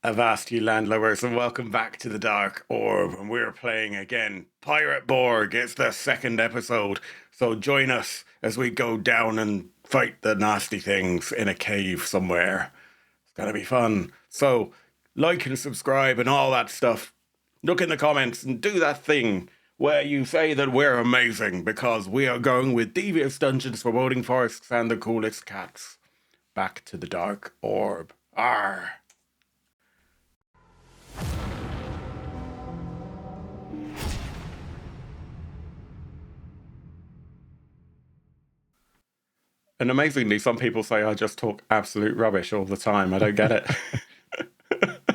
Avast you landlubbers, and welcome back to the Dark Orb. And we're playing again Pirate Borg. It's the second episode, so join us as we go down and fight the nasty things in a cave somewhere. It's gonna be fun. So, like and subscribe and all that stuff. Look in the comments and do that thing where you say that we're amazing, because we are going with devious dungeons, foreboding forests, and the coolest cats. Back to the Dark Orb. Arr! And amazingly, some people say I just talk absolute rubbish all the time. I don't get it.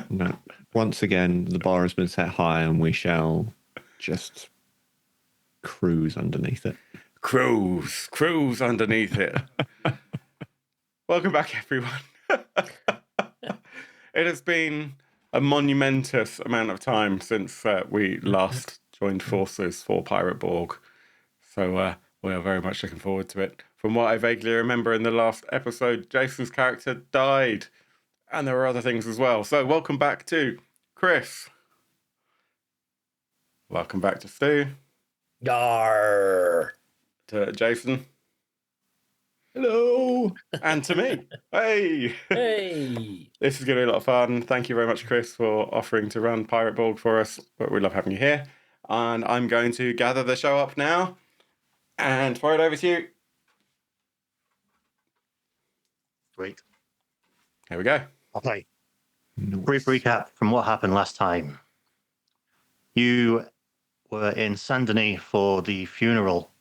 No. Once again, the bar has been set high and we shall just cruise underneath it. Cruise underneath it. Welcome back, everyone. It has been a monumentous amount of time since we last joined forces for Pirate Borg. So we are very much looking forward to it. From what I vaguely remember in the last episode, Jason's character died. And there were other things as well. So welcome back to Chris. Welcome back to Stu. Yarr. To Jason. Hello. And to me. Hey. Hey. This is going to be a lot of fun. Thank you very much, Chris, for offering to run Pirate Borg for us. But we love having you here. And I'm going to gather the show up now and throw it over to you. Sweet. Here we go. Okay. Nice. Brief recap from what happened last time. You were in Saint Denis for the funeral,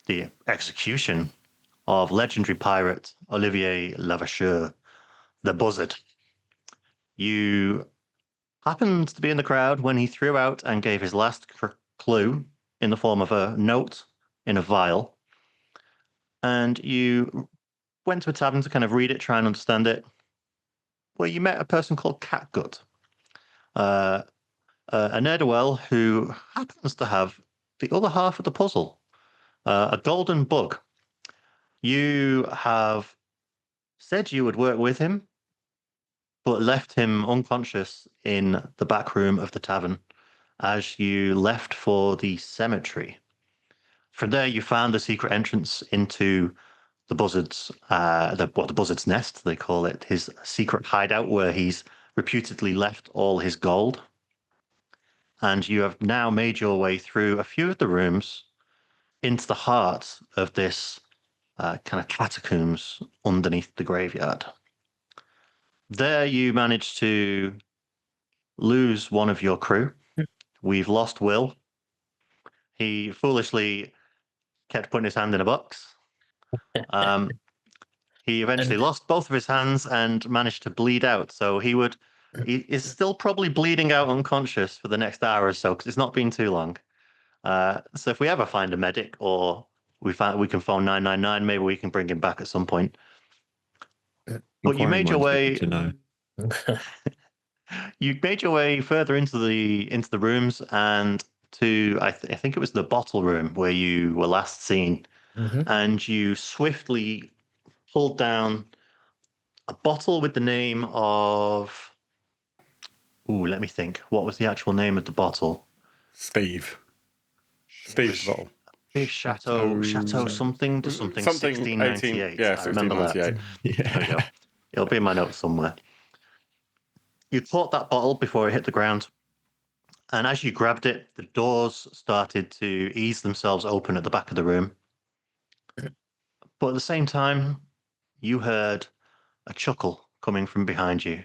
the execution of legendary pirate Olivier Lavacheur, the Buzzard. You happened to be in the crowd when he threw out and gave his last clue in the form of a note in a vial. And you went to a tavern to kind of read it, try and understand it. Well, you met a person called Catgut, a ne'er-do-well who happens to have the other half of the puzzle, a golden bug. You have said you would work with him, but left him unconscious in the back room of the tavern as you left for the cemetery. From there, you found the secret entrance into the buzzard's, the buzzard's nest, they call it, his secret hideout where he's reputedly left all his gold. And you have now made your way through a few of the rooms into the heart of this kind of catacombs underneath the graveyard. There you managed to lose one of your crew. We've lost Will. He foolishly kept putting his hand in a box. He eventually lost both of his hands and managed to bleed out. So he is still probably bleeding out unconscious for the next hour or so because it's not been too long. So if we ever find a medic or we can phone 999, maybe we can bring him back at some point. But you made your way to know. You made your way further into the rooms and to I think it was the bottle room where you were last seen. Mm-hmm. And you swiftly pulled down a bottle with the name of... let me think. What was the actual name of the bottle? Steve's bottle. Chateau something to something 1698. Yeah, I remember that. 1698. There we go. It'll be in my notes somewhere. You caught that bottle before it hit the ground. And as you grabbed it, the doors started to ease themselves open at the back of the room. But at the same time, you heard a chuckle coming from behind you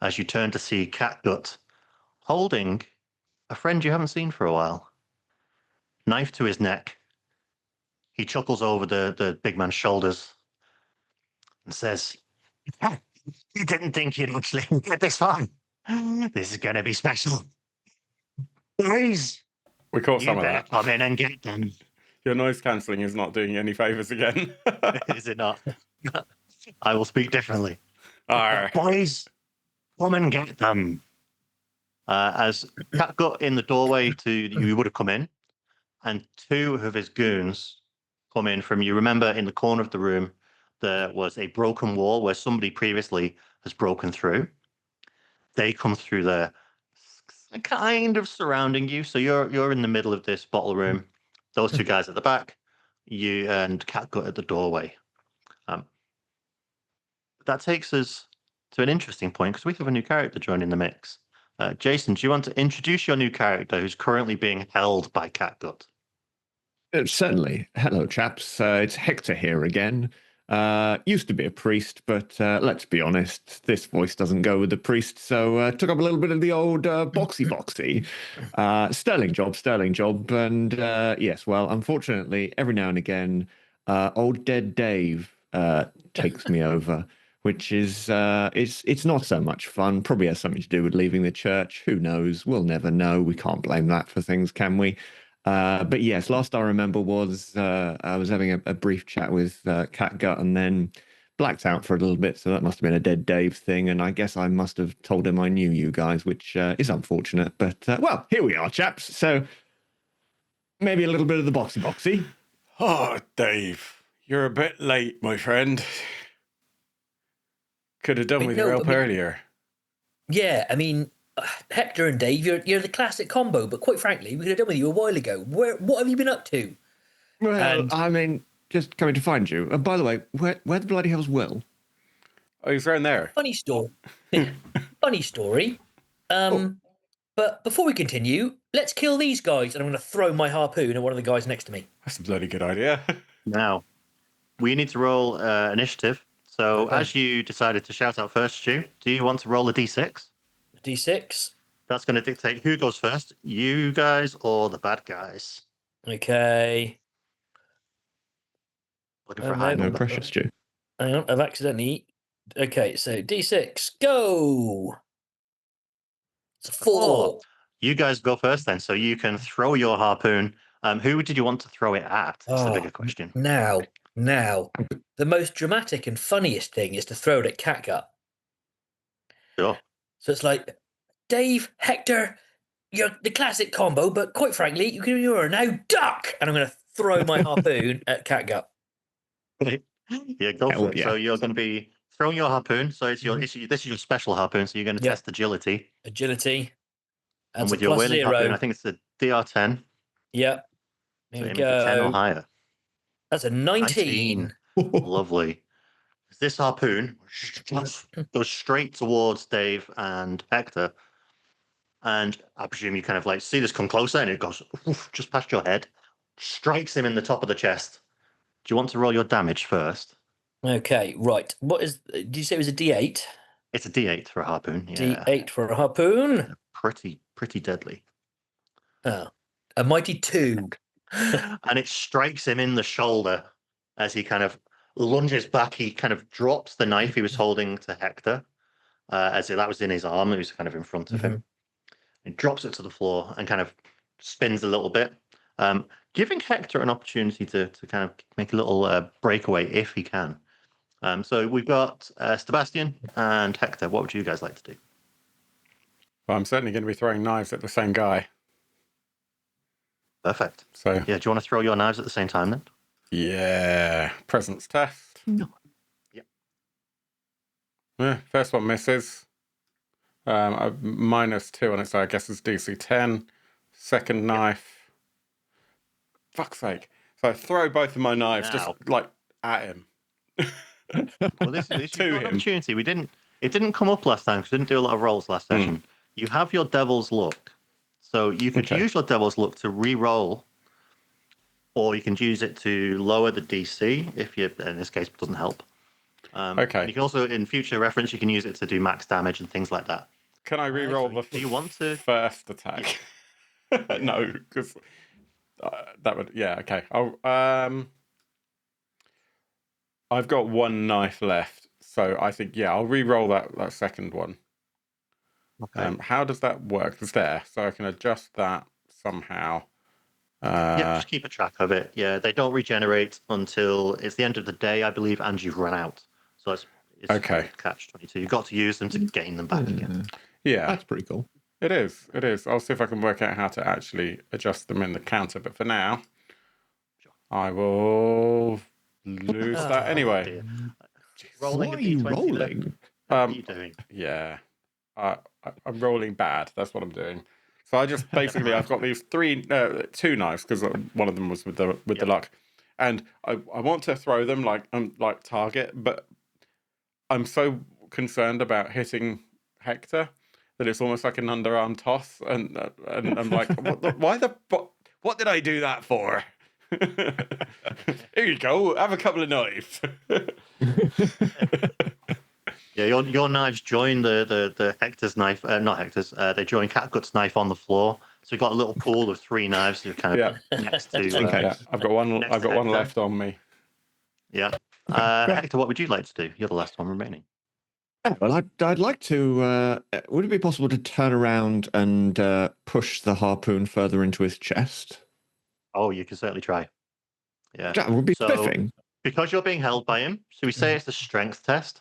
as you turned to see Catgut holding a friend you haven't seen for a while. Knife to his neck. He chuckles over the big man's shoulders and says, "You didn't think you'd actually get this far. This is going to be special. Boys, We caught you some of better that. come in and get them." Your noise cancelling is not doing you any favours again. Is it not? I will speak differently. Arr. Boys, come and get them. As Catgut in the doorway you would have come in, and two of his goons come in from you. Remember, in the corner of the room, there was a broken wall where somebody previously has broken through. they come through there, kind of surrounding you. So you're in the middle of this bottle room. Those two guys at the back, you and Catgut at the doorway. That takes us to an interesting point because we have a new character joining the mix. Jason, do you want to introduce your new character who's currently being held by Catgut? Certainly. Hello, chaps. It's Hector here again. Used to be a priest, but let's be honest, this voice doesn't go with the priest, so took up a little bit of the old boxy. Sterling job. And yes, well, unfortunately, every now and again, old dead Dave takes me over, which is it's not so much fun. Probably has something to do with leaving the church. Who knows? We'll never know. We can't blame that for things, can we? But yes, last I remember was I was having a brief chat with Catgut and then blacked out for a little bit. So that must have been a dead Dave thing. And I guess I must have told him I knew you guys, which is unfortunate. But well, here we are, chaps. So maybe a little bit of the boxy. Oh, Dave, you're a bit late, my friend. Could have done with your help earlier. Yeah, I mean, Hector and Dave, you're the classic combo, but quite frankly, we could have done with you a while ago. What have you been up to? Well, I mean, just coming to find you. By the way, where the bloody hell's Will? Oh, he's around there. Funny story. Funny story. But before we continue, let's kill these guys, and I'm going to throw my harpoon at one of the guys next to me. That's a bloody good idea. Now, we need to roll initiative. So as you decided to shout out first, Stu, do you want to roll a d6? D6. That's going to dictate who goes first, you guys or the bad guys. Okay. Looking for a high No number. pressure, Stu. Hang on, I've accidentally... Okay, so D6, go! It's a 4. You guys go first then, so you can throw your harpoon. Who did you want to throw it at? That's the bigger question. Now, the most dramatic and funniest thing is to throw it at Catgut. Sure. So it's like, Dave, Hector, you're the classic combo, but quite frankly, you're now duck! And I'm going to throw my harpoon at Catgut. Yeah, go for it. Yeah. So you're going to be throwing your harpoon. So it's your this is your special harpoon. So you're going to test agility. Agility. And with your whaling harpoon, I think it's a DR10. Yep. So There we aiming for 10 or go. higher. That's a 19. Lovely. This harpoon goes straight towards Dave and Hector. And I presume you kind of like see this come closer and it goes just past your head, strikes him in the top of the chest. Do you want to roll your damage first? Okay, right. What is... Did you say it was a D8? It's a D8 for a harpoon. Yeah. D8 for a harpoon. Pretty deadly. Oh, a mighty 2. And it strikes him in the shoulder as he kind of lunges back. He kind of drops the knife he was holding to Hector, as that was in his arm. It was kind of in front of him. He drops it to the floor and kind of spins a little bit, giving Hector an opportunity to kind of make a little breakaway if he can. So we've got Stabastian and Hector. What would you guys like to do? Well, I'm certainly going to be throwing knives at the same guy. Perfect. So yeah, do you want to throw your knives at the same time then? Yeah. Presence test. No. Yeah, first one misses. I've -2 on it, so I guess it's DC 10. Second knife. Fuck's sake. So I throw both of my knives just like at him. Well, this is To your him. opportunity. It didn't come up last time because we didn't do a lot of rolls last session. You have your Devil's Luck. So you could use your Devil's Luck to re-roll, or you can use it to lower the DC if you, in this case, it doesn't help. You can also, in future reference, you can use it to do max damage and things like that. Can I re-roll the do you want to... first attack? No, because that would... Yeah, okay. I've got one knife left, so I think, yeah, I'll re-roll that second one. Okay. How does that work? It's there, so I can adjust that somehow. Yeah, just keep a track of it. Yeah, they don't regenerate until it's the end of the day, I believe, and you've run out. So it's okay. Catch-22. You've got to use them to gain them back again. Yeah. That's pretty cool. It is. I'll see if I can work out how to actually adjust them in the counter, but for now, I will lose that anyway. Rolling What a are you D20 rolling? What are you doing? Yeah. I'm rolling bad. That's what I'm doing. So I just basically I've got these two knives because one of them was with the luck, and I want to throw them like target, but I'm so concerned about hitting Hector that it's almost like an underarm toss, and I'm like, what did I do that for? Here you go. Have a couple of knives. Yeah, your knives join the Hector's knife, not Hector's. They join Catgut's knife on the floor. So you've got a little pool of 3 knives. You're kind of next to. Okay. Yeah, I've got one. Next I've got to one Hector. left on me. Yeah. Great. Hector, what would you like to do? You're the last one remaining. Well, I'd like to. Would it be possible to turn around and push the harpoon further into his chest? Oh, you can certainly try. Yeah. That would be So- spiffing. Because you're being held by him, so we say it's a strength test.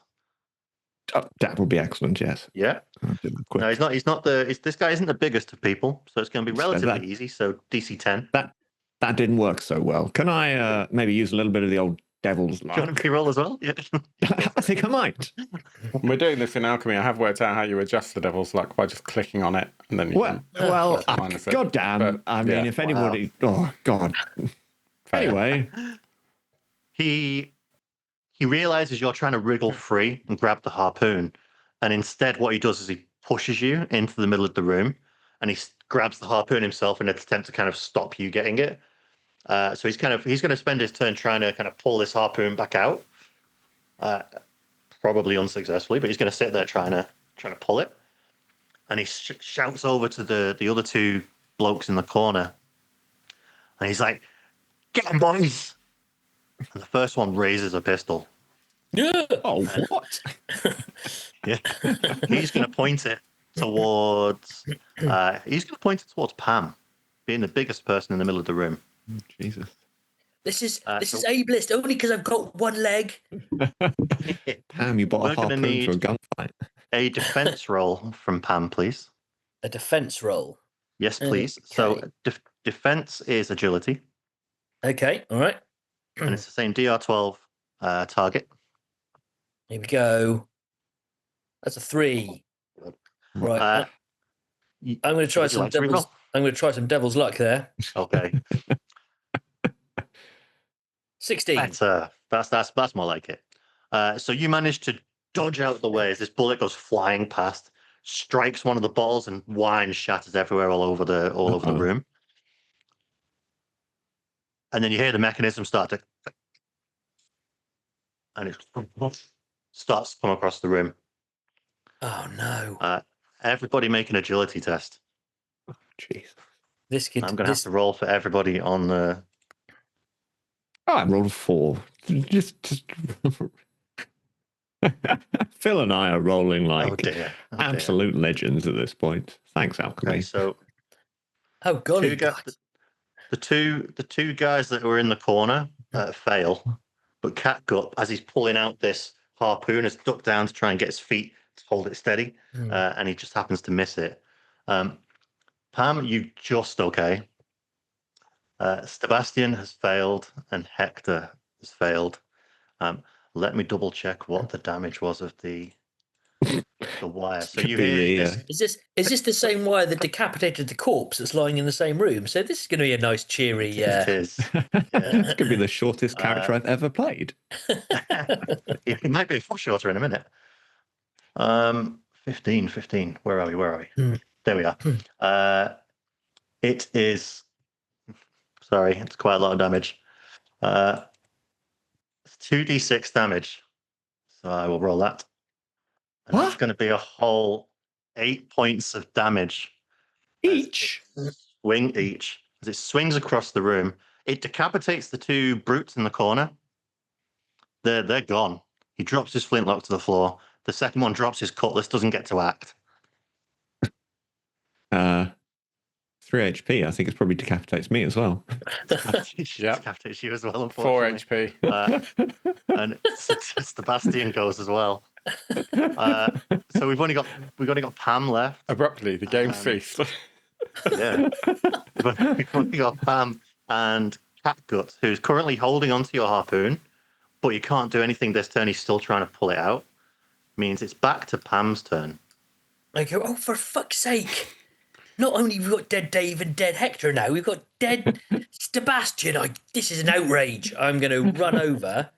Oh, that would be excellent. Yes. Yeah. I'll do that quick. No, he's not this guy isn't the biggest of people, so it's going to be So relatively that- easy. So DC 10. That didn't work so well. Can I maybe use a little bit of the old devil's Do you want luck? to pre-roll as well? Yeah. I think I might. We're doing this in alchemy. I have worked out how you adjust the devil's luck by just clicking on it, and then you Well, can minus it. goddamn. But, I mean, yeah. if anybody. Oh, God. Anyway. He realizes you're trying to wriggle free and grab the harpoon, and instead, what he does is he pushes you into the middle of the room, and he grabs the harpoon himself in an attempt to kind of stop you getting it. So he's going to spend his turn trying to kind of pull this harpoon back out, probably unsuccessfully, but he's going to sit there trying to pull it, and he shouts over to the other 2 blokes in the corner, and he's like, "Get 'em, boys!" And the first one raises a pistol. Yeah. Oh, what? Yeah, he's going to point it towards. Pam, being the biggest person in the middle of the room. Jesus. This is So- ableist only because I've got one leg. Pam, you bought We're a gonna harpoon for a need- gunfight. A defense roll from Pam, please. A defense roll. Yes, please. So Okay. defense is agility, Okay. All right. and it's the same DR12 target. Here we go. That's a 3. Right. Uh, I'm going to try would you like to reroll? I'm going to try some devil's luck there. Okay, 16. that's more like it. So you manage to dodge out of the way as this bullet goes flying past, strikes one of the bottles, and wine shatters everywhere all over the room. And then you hear the mechanism start to, and it starts to come across the room. Oh no. Everybody make an agility test. Jeez. This could. I'm going to have to roll for everybody on the. Oh, I rolled a 4. Just... Phil and I are rolling like Oh dear. absolute legends at this point. Thanks, Alchemy. Okay, so Oh golly. the two guys that were in the corner fail, but Catgut, as he's pulling out this harpoon, has ducked down to try and get his feet to hold it steady, and he just happens to miss it. Pam, you just okay. Stabastian has failed, and Hector has failed. Let me double check what the damage was of the wire. So Could you be hear the, this. Is this the same wire that decapitated the corpse that's lying in the same room? So this is going to be a nice cheery. It is. this could be the shortest character I've ever played. It might be a shorter in a minute. 15. Where are we? There we are. It is. Sorry, it's quite a lot of damage. It's 2d6 damage. So I will roll that. And that's What? going to be a whole 8 points of damage. Each? Swing each. As it swings across the room, it decapitates the 2 brutes in the corner. They're gone. He drops his flintlock to the floor. The second one drops his cutlass, doesn't get to act. 3 HP. I think it probably decapitates me as well. Yep. Decapitates you as well, 4 unfortunately. HP. And Stabastian goes as well. So we've only got Pam left. Abruptly, the game ceased. Yeah. We've only got Pam and Catgut, who's currently holding onto your harpoon, but you can't do anything this turn. He's still trying to pull it out. Means it's back to Pam's turn. I go, oh, for fuck's sake. Not only have we got dead Dave and dead Hector now, we've got dead Stabastian. This is an outrage. I'm going to run over.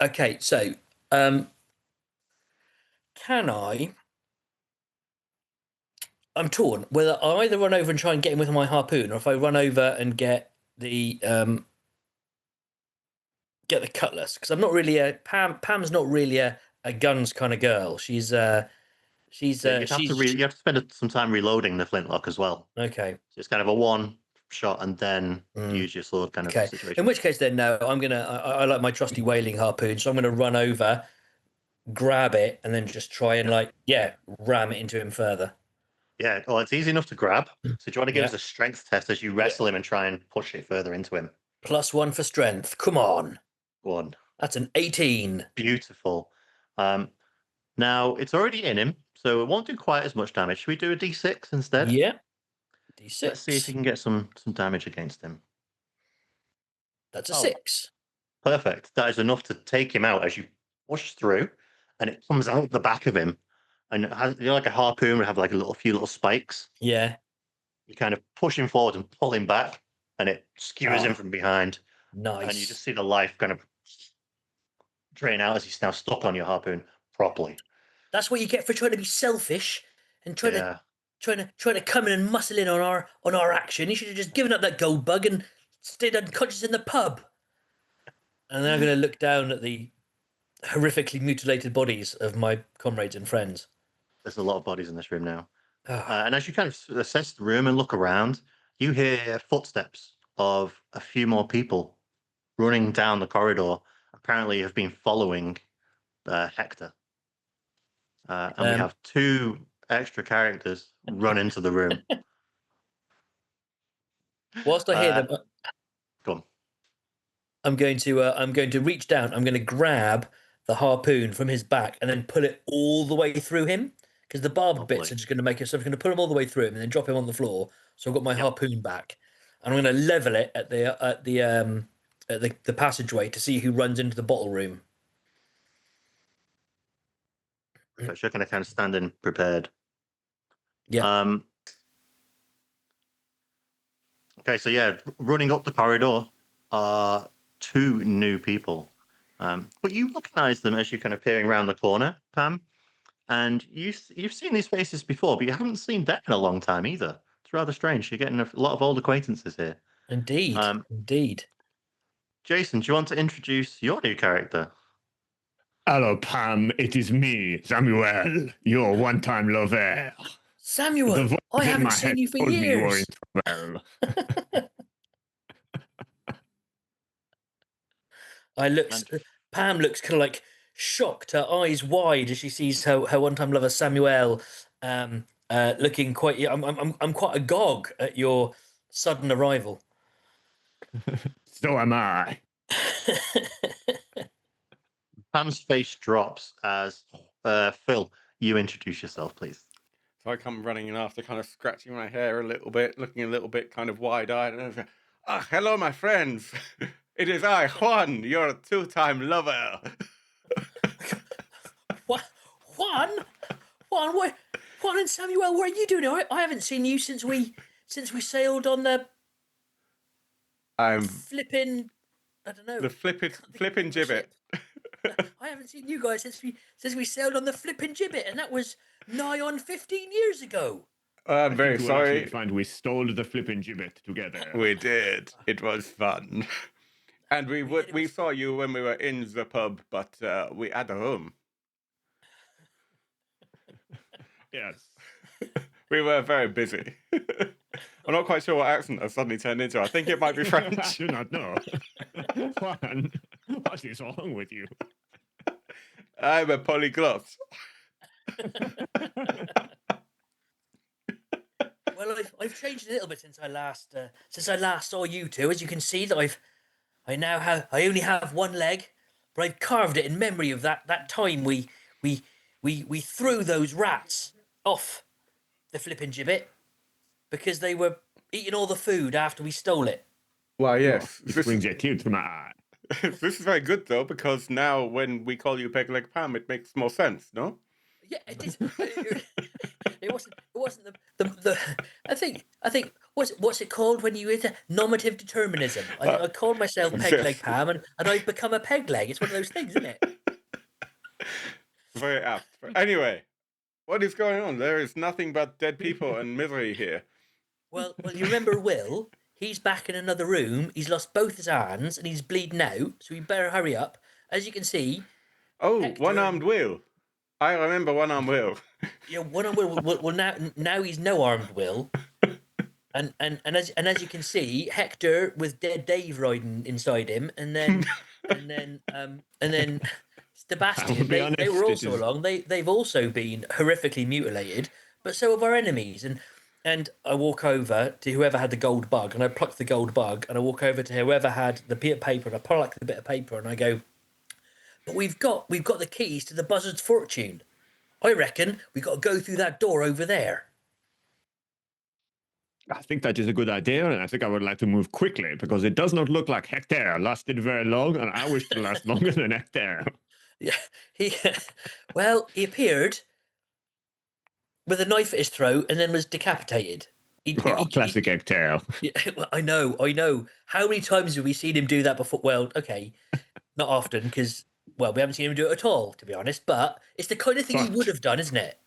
Okay, so can I? I'm torn whether I either run over and try and get him with my harpoon, or if I run over and get the cutlass, because I'm not really Pam's not really a guns kind of girl. She's you have to spend some time reloading the flintlock as well. okay. So it's kind of a one shot and then use your sword kind of situation. In which case, then no, I like my trusty whaling harpoon, so I'm gonna run over, grab it, and then just try and ram it into him further. Yeah, well, it's easy enough to grab. So do you want to give us a strength test as you wrestle him and try and push it further into him? +1 for strength. Come on. Go on. That's an 18. Beautiful. Now it's already in him, so it won't do quite as much damage. Should we do a D6 instead? Yeah. D6. Let's see if you can get some damage against him. That's a 6. Perfect. That is enough to take him out as you push through, and it comes out the back of him. And like a harpoon would have like a few little spikes. Yeah. You kind of push him forward and pull him back, and it skewers him from behind. Nice. And you just see the life kind of drain out as he's now stuck on your harpoon properly. That's what you get for trying to be selfish and trying to come in and muscle in on our action. You should have just given up that gold bug and stayed unconscious in the pub. And then I'm going to look down at the horrifically mutilated bodies of my comrades and friends. There's a lot of bodies in this room now. And as you kind of assess the room and look around, you hear footsteps of a few more people running down the corridor. Apparently have been following Hector. And we have 2 extra characters run into the room. Whilst I hear them, go on. I'm going to reach down. I'm going to grab the harpoon from his back and then pull it all the way through him, because the barbed bits are just going to make it. So I'm going to pull him all the way through him and then drop him on the floor. So I've got my harpoon back, and I'm going to level it at the passageway to see who runs into the bottle room. So you're going to kind of stand in prepared. Yeah. Okay, so running up the corridor are 2 new people. But you recognize them as you're kind of peering around the corner, Pam. And you've seen these faces before, but you haven't seen them in a long time either. It's rather strange. You're getting a lot of old acquaintances here. Indeed. Indeed. Jason, do you want to introduce your new character? Hello, Pam. It is me, Samuel, your one-time lover. Samuel, I haven't seen you for years. Pam looks kind of like shocked, her eyes wide as she sees her one-time lover Samuel, looking quite. I'm quite agog at your sudden arrival. So am I. Pam's face drops as Phil, you introduce yourself, please. So I come running in after, kind of scratching my hair a little bit, looking a little bit kind of wide-eyed. And I was like, hello, my friends. It is I, Juan, your 2-time lover. What? Juan, Juan and Samuel, what are you doing? I haven't seen you since we sailed on the. I'm flipping. I don't know. The flipping gibbet. I haven't seen you guys since we sailed on the flipping gibbet, and that was nigh on 15 years ago. I'm very sorry. We stole the flipping gibbet together. We did. It was fun. And we saw you when we were in the pub, but we at home. Yes. We were very busy. I'm not quite sure what accent I suddenly turned into. I think it might be French. I do not know. Juan, what is wrong with you? I'm a polyglot. Well, I've changed a little bit since I last saw you two. As you can see, that I only have one leg, but I've carved it in memory of that time we threw those rats off the flipping gibbet because they were eating all the food after we stole it. Why, yes. This brings a tear to my eye. This is very good, though, because now when we call you Peg Leg Pam, it makes more sense, no? Yeah, it is. It wasn't. It wasn't the. I think. What's it called when you hit a normative determinism? I called myself Peg Leg Yes. Pam, and I've become a peg leg. It's one of those things, isn't it? Very apt. Anyway, what is going on? There is nothing but dead people and misery here. Well, you remember Will? He's back in another room. He's lost both his hands and he's bleeding out. So we better hurry up. As you can see, Oh, Hector- one-armed Will. I remember one-armed Will. yeah, one on Will. Well, now he's no armed Will. And as you can see, Hector with dead Dave riding inside him, and then Stabastian. be They were honest, it also is- along. They've also been horrifically mutilated, but so have our enemies. And I walk over to whoever had the gold bug, and I pluck the gold bug, and I walk over to whoever had the bit of paper, and I pluck the bit of paper, and I go, but we've got the keys to the buzzard's fortune. I reckon we got to go through that door over there. I think that is a good idea, and I think I would like to move quickly because it does not look like Hector lasted very long, and I wish to last longer than Hector. Yeah, he appeared with a knife at his throat and then was decapitated. Classic Hector. Yeah, well, I know. How many times have we seen him do that before? Well, okay, not often because we haven't seen him do it at all, to be honest. But it's the kind of thing he But- would have done, isn't it?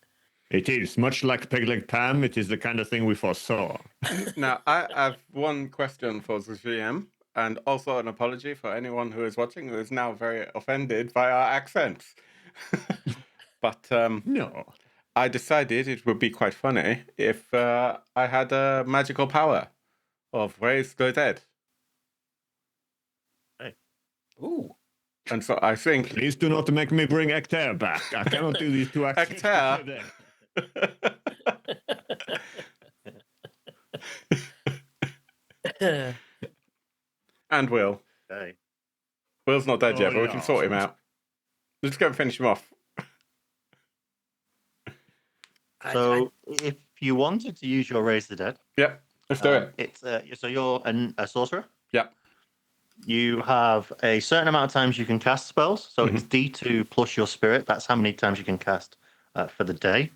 It is much like Peg Leg Pam. It is the kind of thing we foresaw. Now, I have one question for the GM, and also an apology for anyone who is watching who is now very offended by our accents. But No. I decided it would be quite funny if I had a magical power of raise the dead. Ooh, And so I think Please do not make me bring Hector back. I cannot do these two accents Hector. together. and Will. Okay. Will's not dead yet, Oh, but we can no. sort him out. Let's go and finish him off. So if you wanted to use your raise the dead, Yep, let's do it. it's so you're a sorcerer. Yep. You have a certain amount of times you can cast spells. So it's D2 plus your spirit. That's how many times you can cast for the day.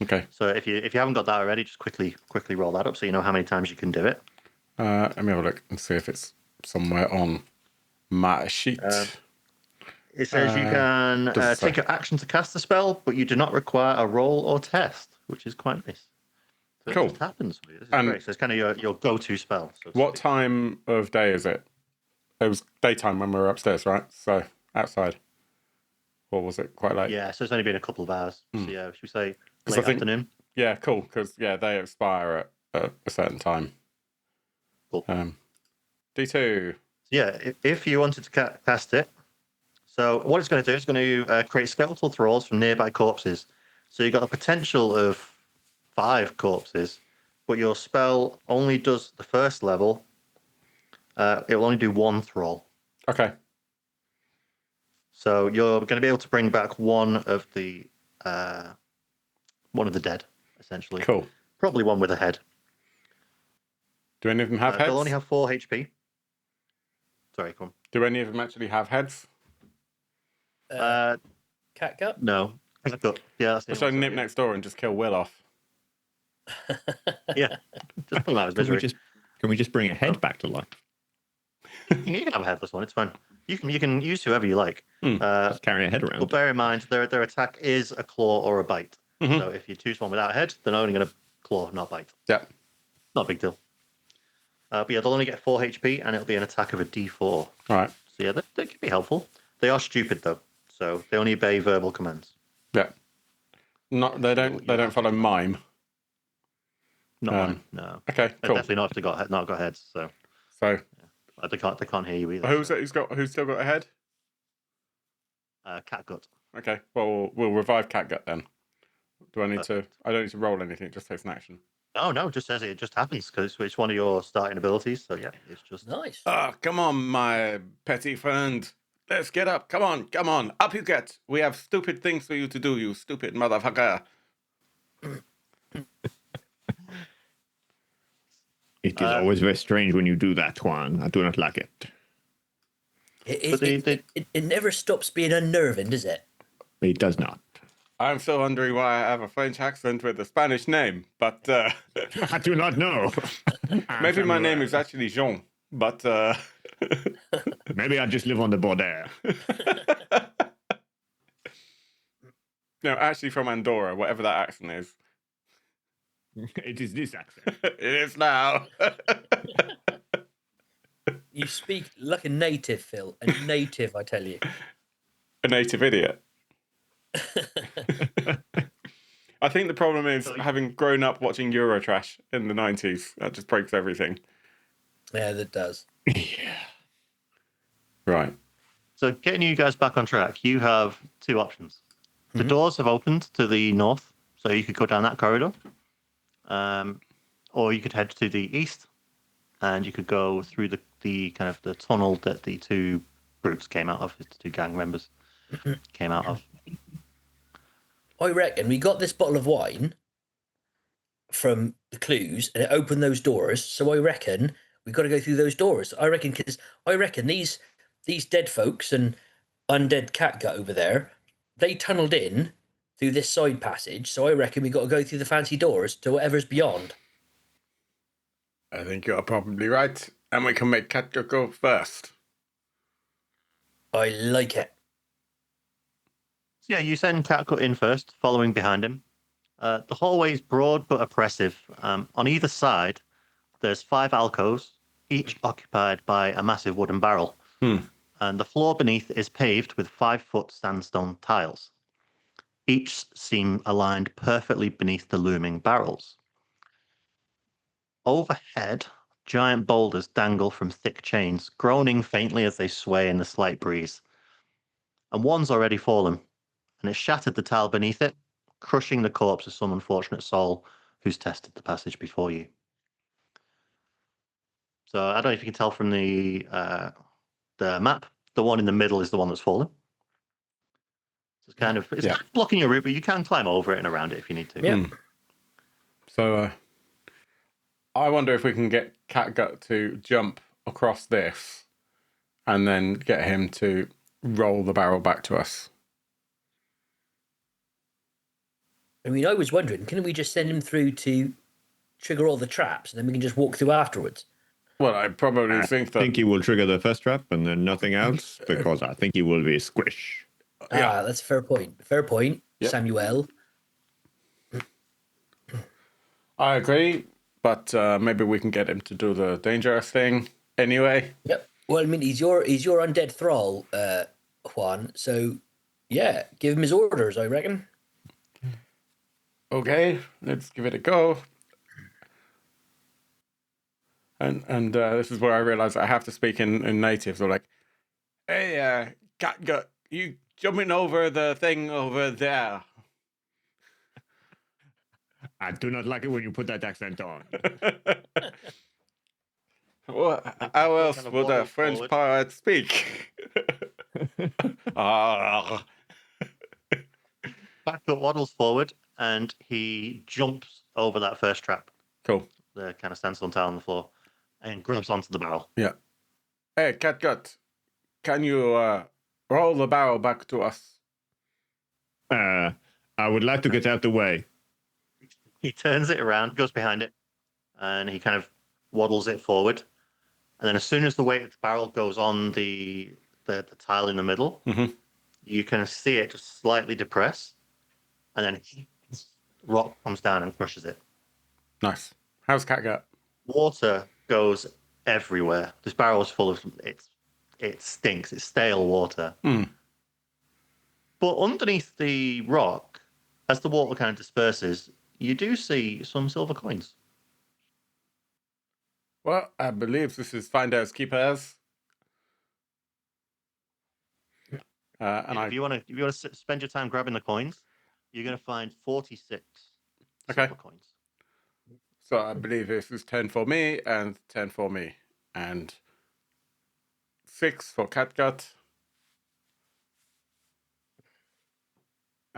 Okay. So if you haven't got that already, just quickly roll that up so you know how many times you can do it. Let me have a look and see if it's somewhere on my sheet. It says you can doesn't say. take an action to cast a spell, but you do not require a roll or test, which is quite nice. So Cool. It just happens. This is And- great. So it's kind of your go-to spell. So to What speak. time of day is it? It was daytime when we were upstairs, right? So outside. Or was it quite late? Yeah, so it's only been a couple of hours. So yeah, should we say 'Cause late I think- afternoon? Yeah, cool. Because they expire at a certain time. Cool. D2. Yeah, if you wanted to cast it, so what it's going to do is going to create skeletal thralls from nearby corpses. So you've got a potential of 5 corpses, but your spell only does the first level. It will only do 1 thrall. Okay. So you're going to be able to bring back one of the dead, essentially. Cool. Probably one with a head. Do any of them have heads? They'll only have 4 HP. Sorry, come Do any of them actually have heads? on. catgut. No. I've got, yeah, that's the Let's only try one, nip yeah. next door and just kill Will off. Yeah, just pull out his Can we misery. just bring a head back to life? You can have a headless one. It's fine. You can use whoever you like. Just carry a head But around. bear in mind, their attack is a claw or a bite. Mhm. So if you choose one without a head, they're only going to claw, not bite. Yep. Not a big deal. But yeah, they'll only get 4 HP, and it'll be an attack of a D4. All right. So yeah, they can be helpful. They are stupid though, so they only obey verbal commands. Yeah. Not they don't follow mime. Not Um, mine, no. Okay, They're cool. definitely not if they not got heads. So So they can't hear you either. who's so. who's still got a head? Catgut. Okay. Well, we'll revive Catgut then. Do I need to? I don't need to roll anything. It just takes an action. No, it just says it just happens because it's one of your starting abilities. So yeah, it's just Nice. Ah, come on, my petty friend. Let's get up. Come on. Up you get. We have stupid things for you to do, you stupid motherfucker. It is always very strange when you do that, Juan. I do not like it. It But they- never stops being unnerving, does it? It does not. I'm still wondering why I have a French accent with a Spanish name, but I do not know. maybe my name Samuel. is actually Jean, but Maybe I just live on the border. no, actually from Andorra, whatever that accent is. It is this accent. It is now. You speak like a native, Phil. A native, I tell you. A native idiot. I think the problem is having grown up watching Eurotrash in the 90s. That just breaks everything. Yeah, that does. Yeah. Right. So getting you guys back on track, you have two options. The doors have opened to the north, so you could go down that corridor. Or you could head to the east, and you could go through the kind of the tunnel that the two groups came out of, the two gang members came out of. I reckon we got this bottle of wine from the clues, and it opened those doors. So I reckon we got to go through those doors. I reckon because these dead folks and undead catgut over there, they tunneled in through this side passage. So I reckon we got to go through the fancy doors to whatever's beyond. I think you're probably right. And we can make Katka go first. I like it. So yeah, you send Catcut in first, following behind him. The hallway is broad but oppressive. On either side, there's 5 alcoves, each occupied by a massive wooden barrel. And the floor beneath is paved with 5-foot sandstone tiles. Each seem aligned perfectly beneath the looming barrels. Overhead, giant boulders dangle from thick chains, groaning faintly as they sway in the slight breeze. And one's already fallen, and it shattered the tile beneath it, crushing the corpse of some unfortunate soul who's tested the passage before you. So I don't know if you can tell from the map, the one in the middle is the one that's fallen. So it's kind of blocking your route, but you can climb over it and around it if you need to. Yeah. So I wonder if we can get Catgut to jump across this and then get him to roll the barrel back to us. I mean, I was wondering, can we just send him through to trigger all the traps, and then we can just walk through afterwards? Well, I probably I think that... think he will trigger the first trap and then nothing else because I think he will be squish. Ah, that's a fair point. Fair point, Yep. Samuel. I agree, but maybe we can get him to do the dangerous thing anyway. Yep. Well, I mean, he's your undead thrall, Juan. So, yeah, give him his orders, I reckon. Okay, let's give it a go. And this is where I realize I have to speak in native. So like, hey, Catgut, you jumping over the thing over there? I do not like it when you put that accent on. Well, how else kind of would a waddles French forward. pirate speak? Ah. Catcut waddles forward and he jumps over that first trap, Cool. the kind of sandstone tile on the floor, and grabs onto the barrel. Yeah. Hey, Catgut, can you roll the barrel back to us? I would like to get out the way. He turns it around, goes behind it, and he kind of waddles it forward. And then as soon as the weight of the barrel goes on the tile in the middle, you can see it just slightly depress. And then rock comes down and crushes it. Nice. How's Catgut? Water goes everywhere. This barrel is full of it stinks. It's stale water. But underneath the rock, as the water kind of disperses, you do see some silver coins. Well, I believe this is finders keepers. And If you want to spend your time grabbing the coins, you're going to find 46 silver coins. So I believe this is 10 for me and 10 for me. And 6 for Catgut.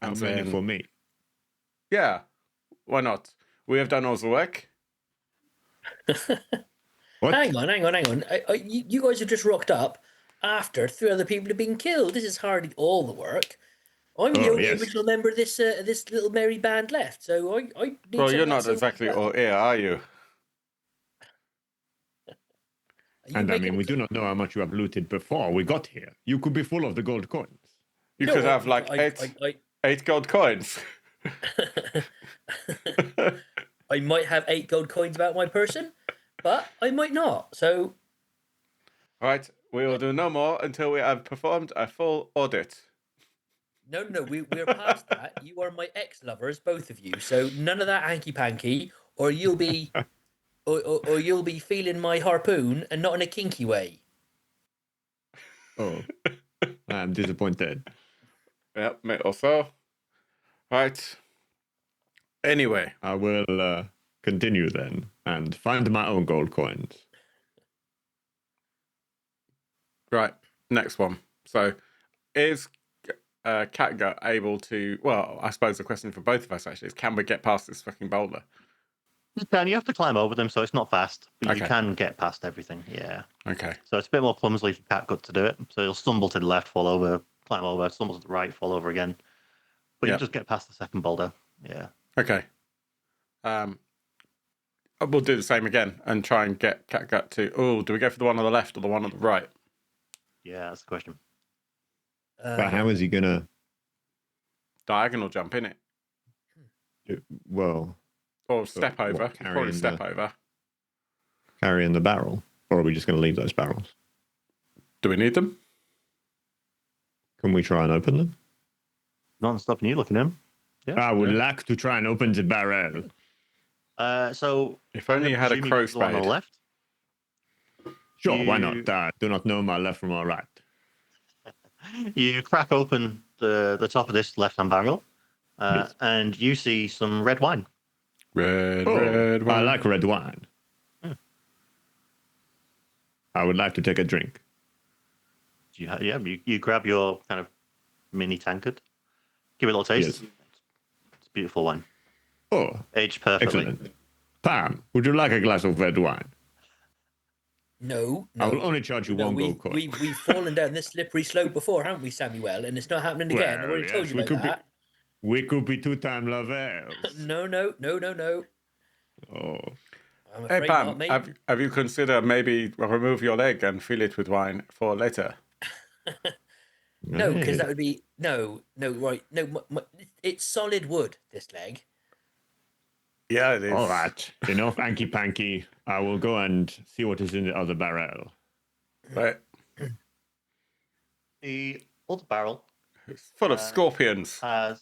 How And many then, for me? yeah, why not? We have done all the work. What? Hang on. You guys have just rocked up after 3 other people have been killed. This is hardly all the work. I'm the Oh, only yes. original member of this little merry band left, so I need Well, some you're of that not silver as exactly well. all ear, are you? Are you And I making mean, a we do not know how much you have looted before we got here. You could be full of the gold coins. You No, could have like I, eight gold coins. I might have 8 gold coins about my person, but I might not. So Right, we will do no more until we have performed a full audit. no, we're past that. You are my ex-lovers, both of you. So none of that hanky panky, or you'll be, or you'll be feeling my harpoon and not in a kinky way. Oh, I'm disappointed. Yep, me also. Right. Anyway, I will continue then and find my own gold coins. right, next one. So, is Catgut able to? Well, I suppose the question for both of us actually is: can we get past this fucking boulder? You can. You have to climb over them, so it's not fast, but you Okay. can get past everything. Yeah. Okay. So it's a bit more clumsily for Catgut to do it. So you'll stumble to the left, fall over, climb over, stumble to the right, fall over again. But Yep. you just get past the second boulder. Yeah. Okay. We'll do the same again and try and get Catgut to. Oh, do we go for the one on the left or the one on the right? Yeah, that's the question. But how is he gonna? Diagonal jump in it, Well, or step what, over. You probably carrying step the- over. carrying the barrel, or are we just gonna leave those barrels? Do we need them? Can we try and open them? Not stopping you looking at him. Yeah. I would like to try and open the barrel. So If only you had a presuming crow it's the one on spade. the left. Sure, why You- not? I do not know my left from my right. You crack open the top of this left-hand barrel, Yes. and you see some red wine. Red, Oh, red I one. like red wine. Hmm. I would like to take a drink. You grab your kind of mini tankard, give it a little taste. Yes. It's beautiful wine, Oh, aged perfectly. excellent. Pam, would you like a glass of red wine? No. I will only charge you one gold coin. We've fallen down this slippery slope before, haven't we, Samuel? And it's not happening again. I've Well, already told yes, you about that. we could be two-time lovers. No. Oh, I'm Hey afraid Pam, not, mate. have you considered maybe remove your leg and fill it with wine for later? No, because hey. that would be right. No, it's solid wood. This leg. Yeah, it is. All right, enough hanky panky. I will go and see what is in the other barrel. Right. The other barrel It's full of scorpions. has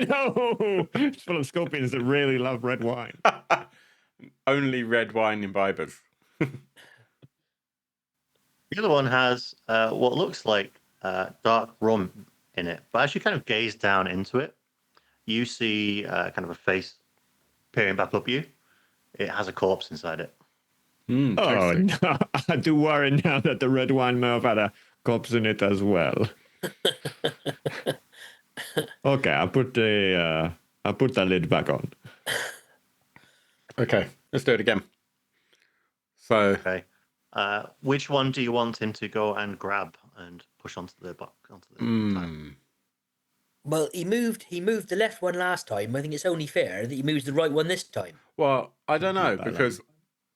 No, it's full of scorpions that really love red wine. Only red wine imbibers. the other one has what looks like dark rum in it. But as you kind of gaze down into it, you see kind of a face peering back up you. It has a corpse inside it. Oh, Tasty. no, I do worry now that the red wine may have had a corpse in it as well. Okay, I put the lid back on. Okay, let's do it again. So, Okay. Which one do you want him to go and grab and push onto the box? Tile? Well, he moved the left one last time. I think it's only fair that he moves the right one this time. well, I don't know, Balance. because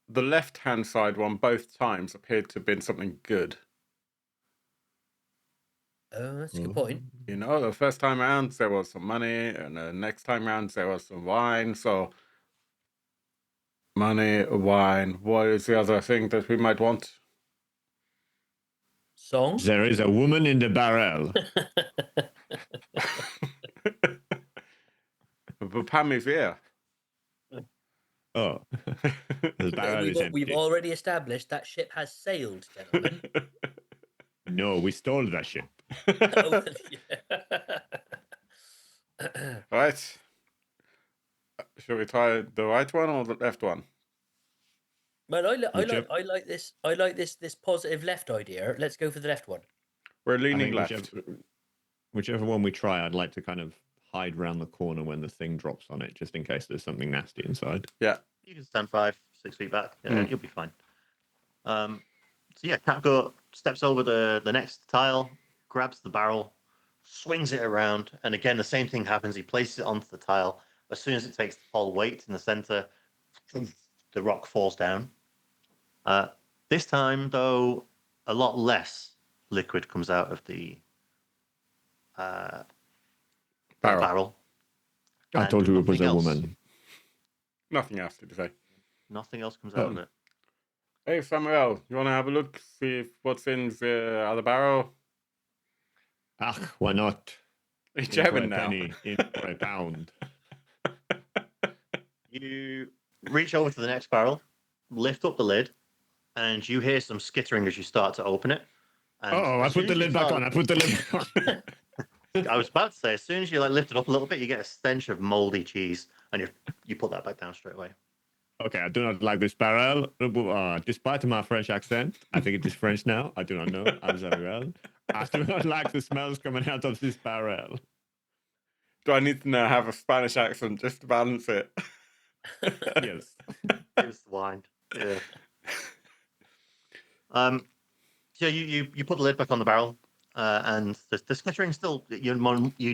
the left-hand side one both times appeared to have been something good. Oh, that's a good point. You know, the first time around there was some money, and the next time around there was some wine. So, money, wine. What is the other thing that we might want? Song. There is a woman in the barrel. But Pam is here. Oh, the barrel is We've empty. already established that ship has sailed, gentlemen. No, we stole that ship. Oh, yeah. Right. Shall we try the right one or the left one? Well, Whichever- I like this. I like this positive left idea. Let's go for the left one. We're I leaning think left. whichever one we try, I'd like to kind of hide round the corner when the thing drops on it, just in case there's something nasty inside. Yeah. You can stand 5-6 feet back. Yeah, Mm. you'll be fine. So yeah, Catgo steps over the next tile, grabs the barrel, swings it around, and again the same thing happens. He places it onto the tile. As soon as it takes the whole weight in the center, the rock falls down. This time, though, a lot less liquid comes out of the barrel. I And told you it was nothing a else. woman. Nothing else to say. Nothing else comes out of it. Hey, Samuel, you want to have a look, see if what's in the other barrel? Ach, why not? Are you In for a jamming now? penny, in for a pound. You reach over to the next barrel, lift up the lid, and you hear some skittering as you start to open it. And Oh, I as soon put the as you lid back start- on. I put the lid back on. I was about to say, as soon as you lift it up a little bit, you get a stench of moldy cheese, and you put that back down straight away. Okay, I do not like this barrel. Despite my French accent, I think it is French now. I do not know. I'm Samuel. I do not like the smells coming out of this barrel. Do I need to know have a Spanish accent just to balance it? Yes. Here's the wine. Yeah. So you put the lid back on the barrel, and the skittering still. You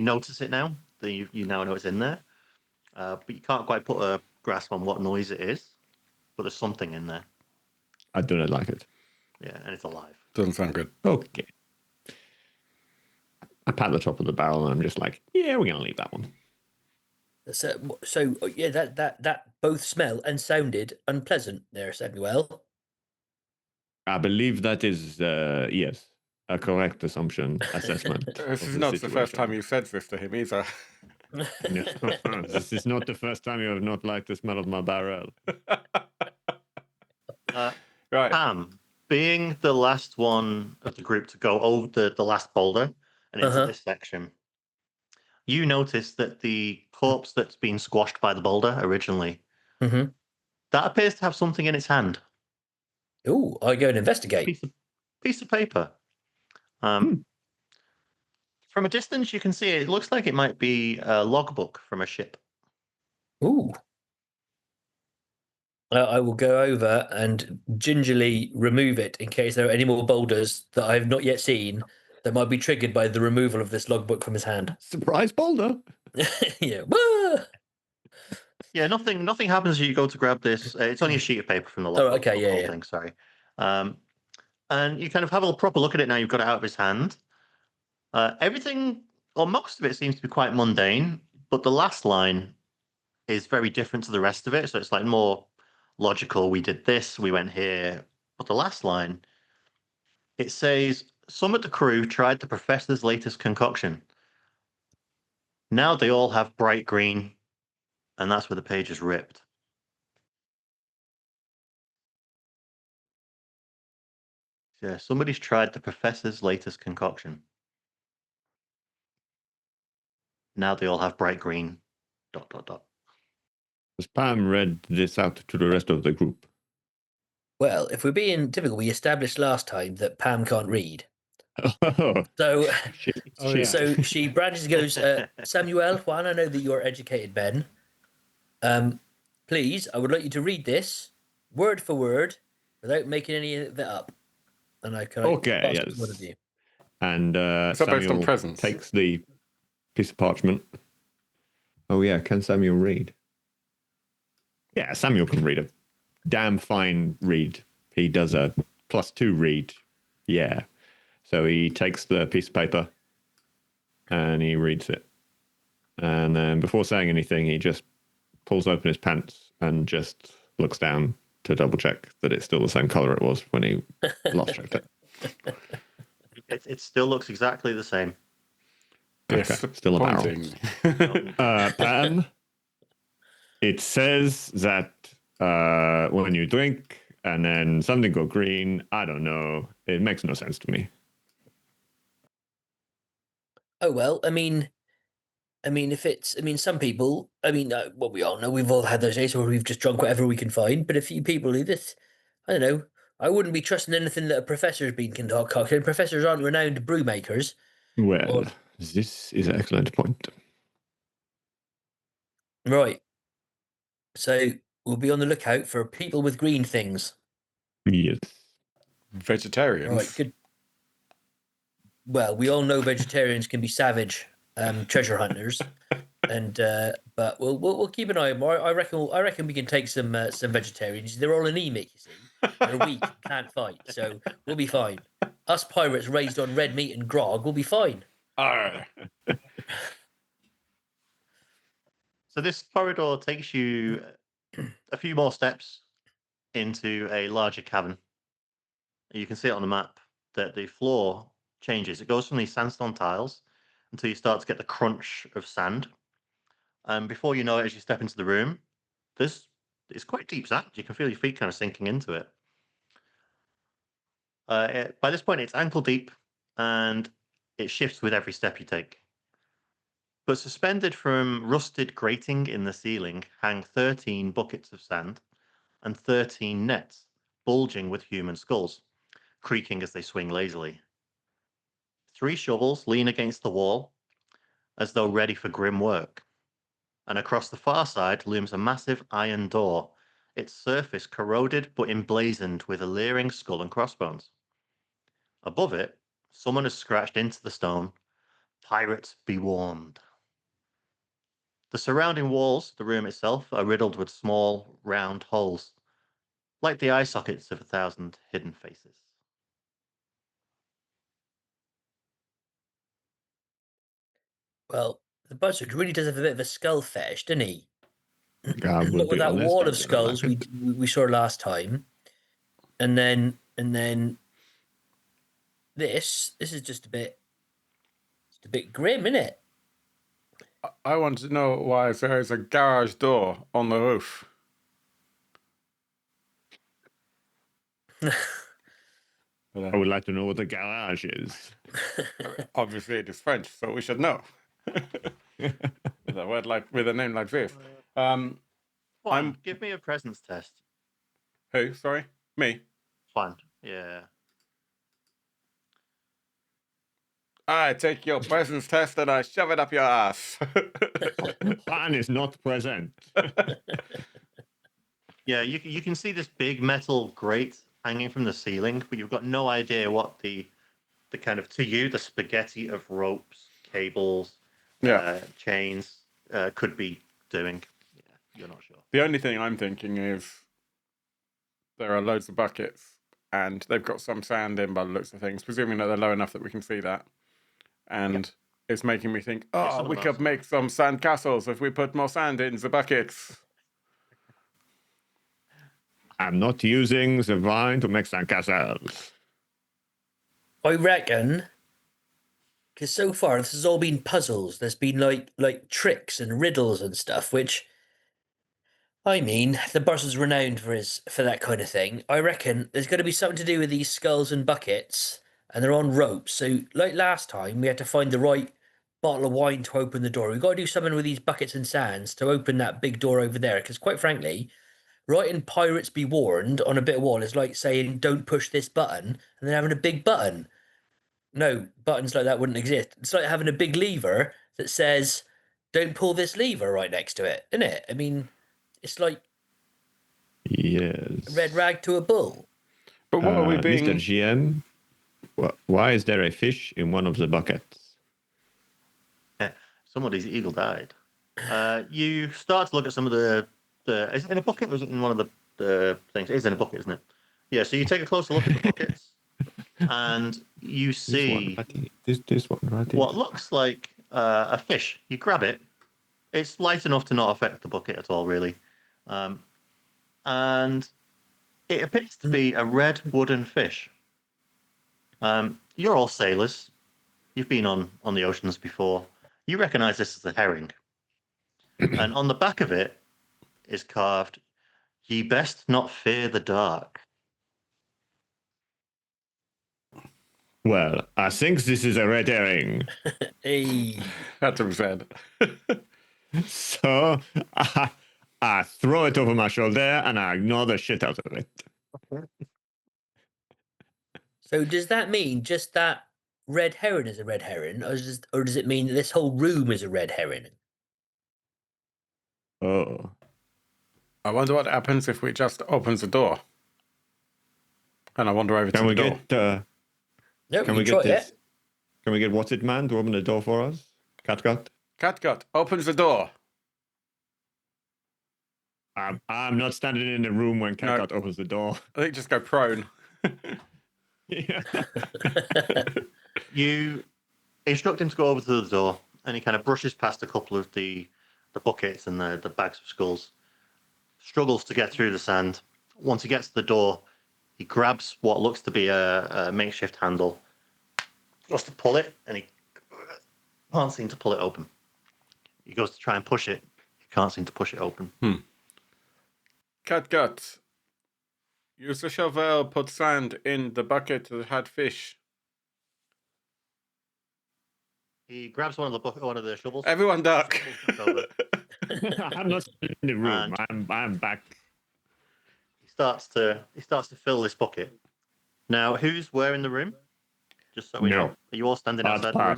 notice it now. You now know it's in there, but you can't quite put a grasp on what noise it is. But there's something in there. I do not like it. Yeah, and it's alive. Doesn't sound good. Okay. I pat the top of the barrel and I'm just like, yeah, we're going to leave that one. So yeah, that both smell and sounded unpleasant there, Samuel. I believe that is, yes, a correct assessment. This of is not the first situation. time you said this to him either. No, this is not the first time you have not liked the smell of my barrel. Right. Pam, being the last one of the group to go over the last boulder and into this section, you notice that the corpse that's been squashed by the boulder originally, Mm-hmm. that appears to have something in its hand. Oh, I go and investigate. Piece of paper. From a distance, you can see it looks like it might be a logbook from a ship. Ooh. I will go over and gingerly remove it in case there are any more boulders that I have not yet seen that might be triggered by the removal of this logbook from his hand. Surprise boulder. Yeah. Wah! Yeah, nothing happens as you go to grab this. It's only a sheet of paper from the logbook. okay, yeah, whole yeah. thing, sorry. And you kind of have a proper look at it now. You've got it out of his hand. Everything, or most of it, seems to be quite mundane, but the last line is very different to the rest of it. So it's like more logical. We did this, we went here. But the last line, it says, some of the crew tried the professor's latest concoction. Now they all have bright green, and that's where the page is ripped. Yeah, somebody's tried the professor's latest concoction. Now they all have bright green, ... Has Pam read this out to the rest of the group? Well, if we're being typical, we established last time that Pam can't read. Oh, So, shit. so she branches and goes, Samuel, while I know that you're educated, Ben, please, I would like you to read this word for word without making any of that up. And I can Okay, pass yes. it to one of you. And It's not based on Samuel presents. takes the piece of parchment. Oh, yeah. Can Samuel read? Yeah, Samuel can read a damn fine read. He does a +2 read. Yeah. So he takes the piece of paper and he reads it. And then before saying anything, he just pulls open his pants and just looks down to double check that it's still the same color it was when he last checked it. It still looks exactly the same. Okay, still a barrel. Disappointing. Pam, it says that when you drink and then something go green, I don't know. It makes no sense to me. Oh, well, I mean, if it's, some people, well, we all know we've all had those days where we've just drunk whatever we can find. But a few people do this, I don't know. I wouldn't be trusting anything that a professor's been concocted. Professors aren't renowned brew makers. Well, this is an excellent point. Right. So we'll be on the lookout for people with green things. Yes. Vegetarians. Right. Good. well, we all know vegetarians can be savage treasure hunters, and but we'll keep an eye on more. I reckon we can take some vegetarians. They're all anemic, you see. They're weak, can't fight, so we'll be fine. Us pirates raised on red meat and grog will be fine. Arr. So this corridor takes you a few more steps into a larger cavern. You can see it on the map that the floor changes. It goes from these sandstone tiles until you start to get the crunch of sand. And before you know it, as you step into the room, it's quite deep sand. You can feel your feet kind of sinking into it. By this point, it's ankle deep, and it shifts with every step you take. But suspended from rusted grating in the ceiling hang 13 buckets of sand and 13 nets, bulging with human skulls, creaking as they swing lazily. 3 shovels lean against the wall, as though ready for grim work. And across the far side looms a massive iron door, its surface corroded but emblazoned with a leering skull and crossbones. Above it, someone has scratched into the stone, "Pirates be warned." The surrounding walls, the room itself, are riddled with small, round holes, like the eye sockets of 1,000 hidden faces. Well, the buzzard really does have a bit of a skull fetish, doesn't he? I will What with be that honest, wall I of don't skulls like it. we saw last time, and then this is just a bit grim, isn't it? I want to know why there is a garage door on the roof. I would like to know what the garage is. Obviously, it is French, so we should know. With a word like with a name like this. Juan, give me a presence test. Who? Sorry, me. Juan, yeah. I take your presence test and I shove it up your ass. Juan is not present. Yeah, you can see this big metal grate hanging from the ceiling, but you've got no idea what the kind of, to you, the spaghetti of ropes, cables, Yeah. chains could be doing. Yeah, you're not sure. The only thing I'm thinking is there are loads of buckets and they've got some sand in by the looks of things, presuming that they're low enough that we can see that. And it's making me think, some of we them could are make some sand castles if we put more sand in the buckets. I'm not using the vine to make sandcastles. I reckon, because so far this has all been puzzles. There's been like tricks and riddles and stuff, which I mean, the Buzzard's renowned for that kind of thing. I reckon there's going to be something to do with these skulls and buckets, and they're on ropes. So, like last time, we had to find the right bottle of wine to open the door. We've got to do something with these buckets and sands to open that big door over there. Because, quite frankly, writing "Pirates be warned" on a bit of wall is like saying "Don't push this button" and then having a big button. No, buttons like that wouldn't exist. It's like having a big lever that says "Don't pull this lever" right next to it, isn't it? I mean, it's like Yes. a red rag to a bull. But what are we being... Mr. GM, why is there a fish in one of the buckets? Somebody's eagle died. You start to look at some of the is it in a bucket or is it in one of the things? It is in a bucket, isn't it? Yeah, so you take a closer look at the buckets and you see this one right here. what looks like a fish. You grab it. It's light enough to not affect the bucket at all, really. And it appears to be a red wooden fish. You're all sailors. You've been on the oceans before. You recognize this as a herring. And on the back of it is carved, "Ye best not fear the dark." Well, I think this is a red herring. Hey, That's what we said. So I throw it over my shoulder and I ignore the shit out of it. so does that mean just that red heron is a red heron, or does it mean that this whole room is a red heron? Oh. I wonder what happens if we just opens the door. And I wander over to Can the we door. get No, can we we try get this? it. Can we get What's It Man to open the door for us? Catgut? Catgut opens the door. I'm not standing in the room when No. Catgut opens the door. I think just go prone. Yeah. You instruct him to go over to the door, and he kind of brushes past a couple of the buckets and the bags of skulls. Struggles to get through the sand. Once he gets to the door, he grabs what looks to be a makeshift handle. Goes to pull it, and he can't seem to pull it open. He goes to try and push it. He can't seem to push it open. Catgut. Use the shovel, put sand in the bucket that had fish. He grabs one of the shovels. Everyone duck. I'm not in the room. And- I'm back. He starts to fill this bucket. Now, who's where in the room? Just so we No. know. Are you all standing Hard outside the room?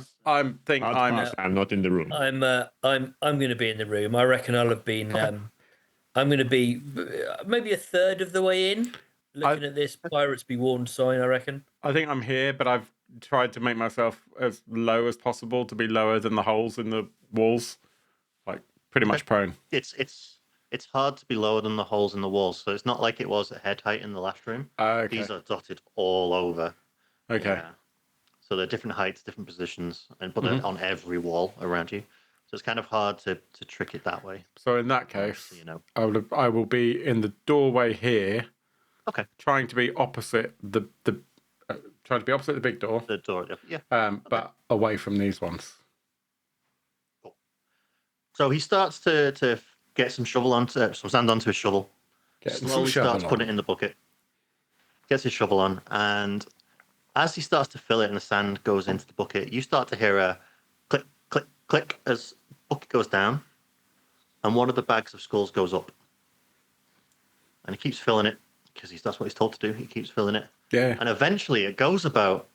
pass. I'm not in the room. I'm going to be in the room. I reckon I'll have been. I'm going to be maybe a third of the way in. Looking at this pirates be warned sign, I reckon. I think I'm here, but I've tried to make myself as low as possible to be lower than the holes in the walls. Like pretty much prone. It's hard to be lower than the holes in the walls, so it's not like it was at head height in the last room. Okay. These are dotted all over. Okay. Yeah. So they're different heights, different positions, but they're on every wall around you. So it's kind of hard to trick it that way. So in that case, You know. I will be in the doorway here. Okay. Trying to be opposite the big door. The door. Yeah. But away from these ones. Cool. So he starts to get some sand onto his shovel. Slowly starts putting it in the bucket. Gets his shovel on, and as he starts to fill it and the sand goes into the bucket, you start to hear a click, click, click as the bucket goes down, and one of the bags of skulls goes up. And he keeps filling it because that's what he's told to do. He keeps filling it. Yeah. And eventually it goes about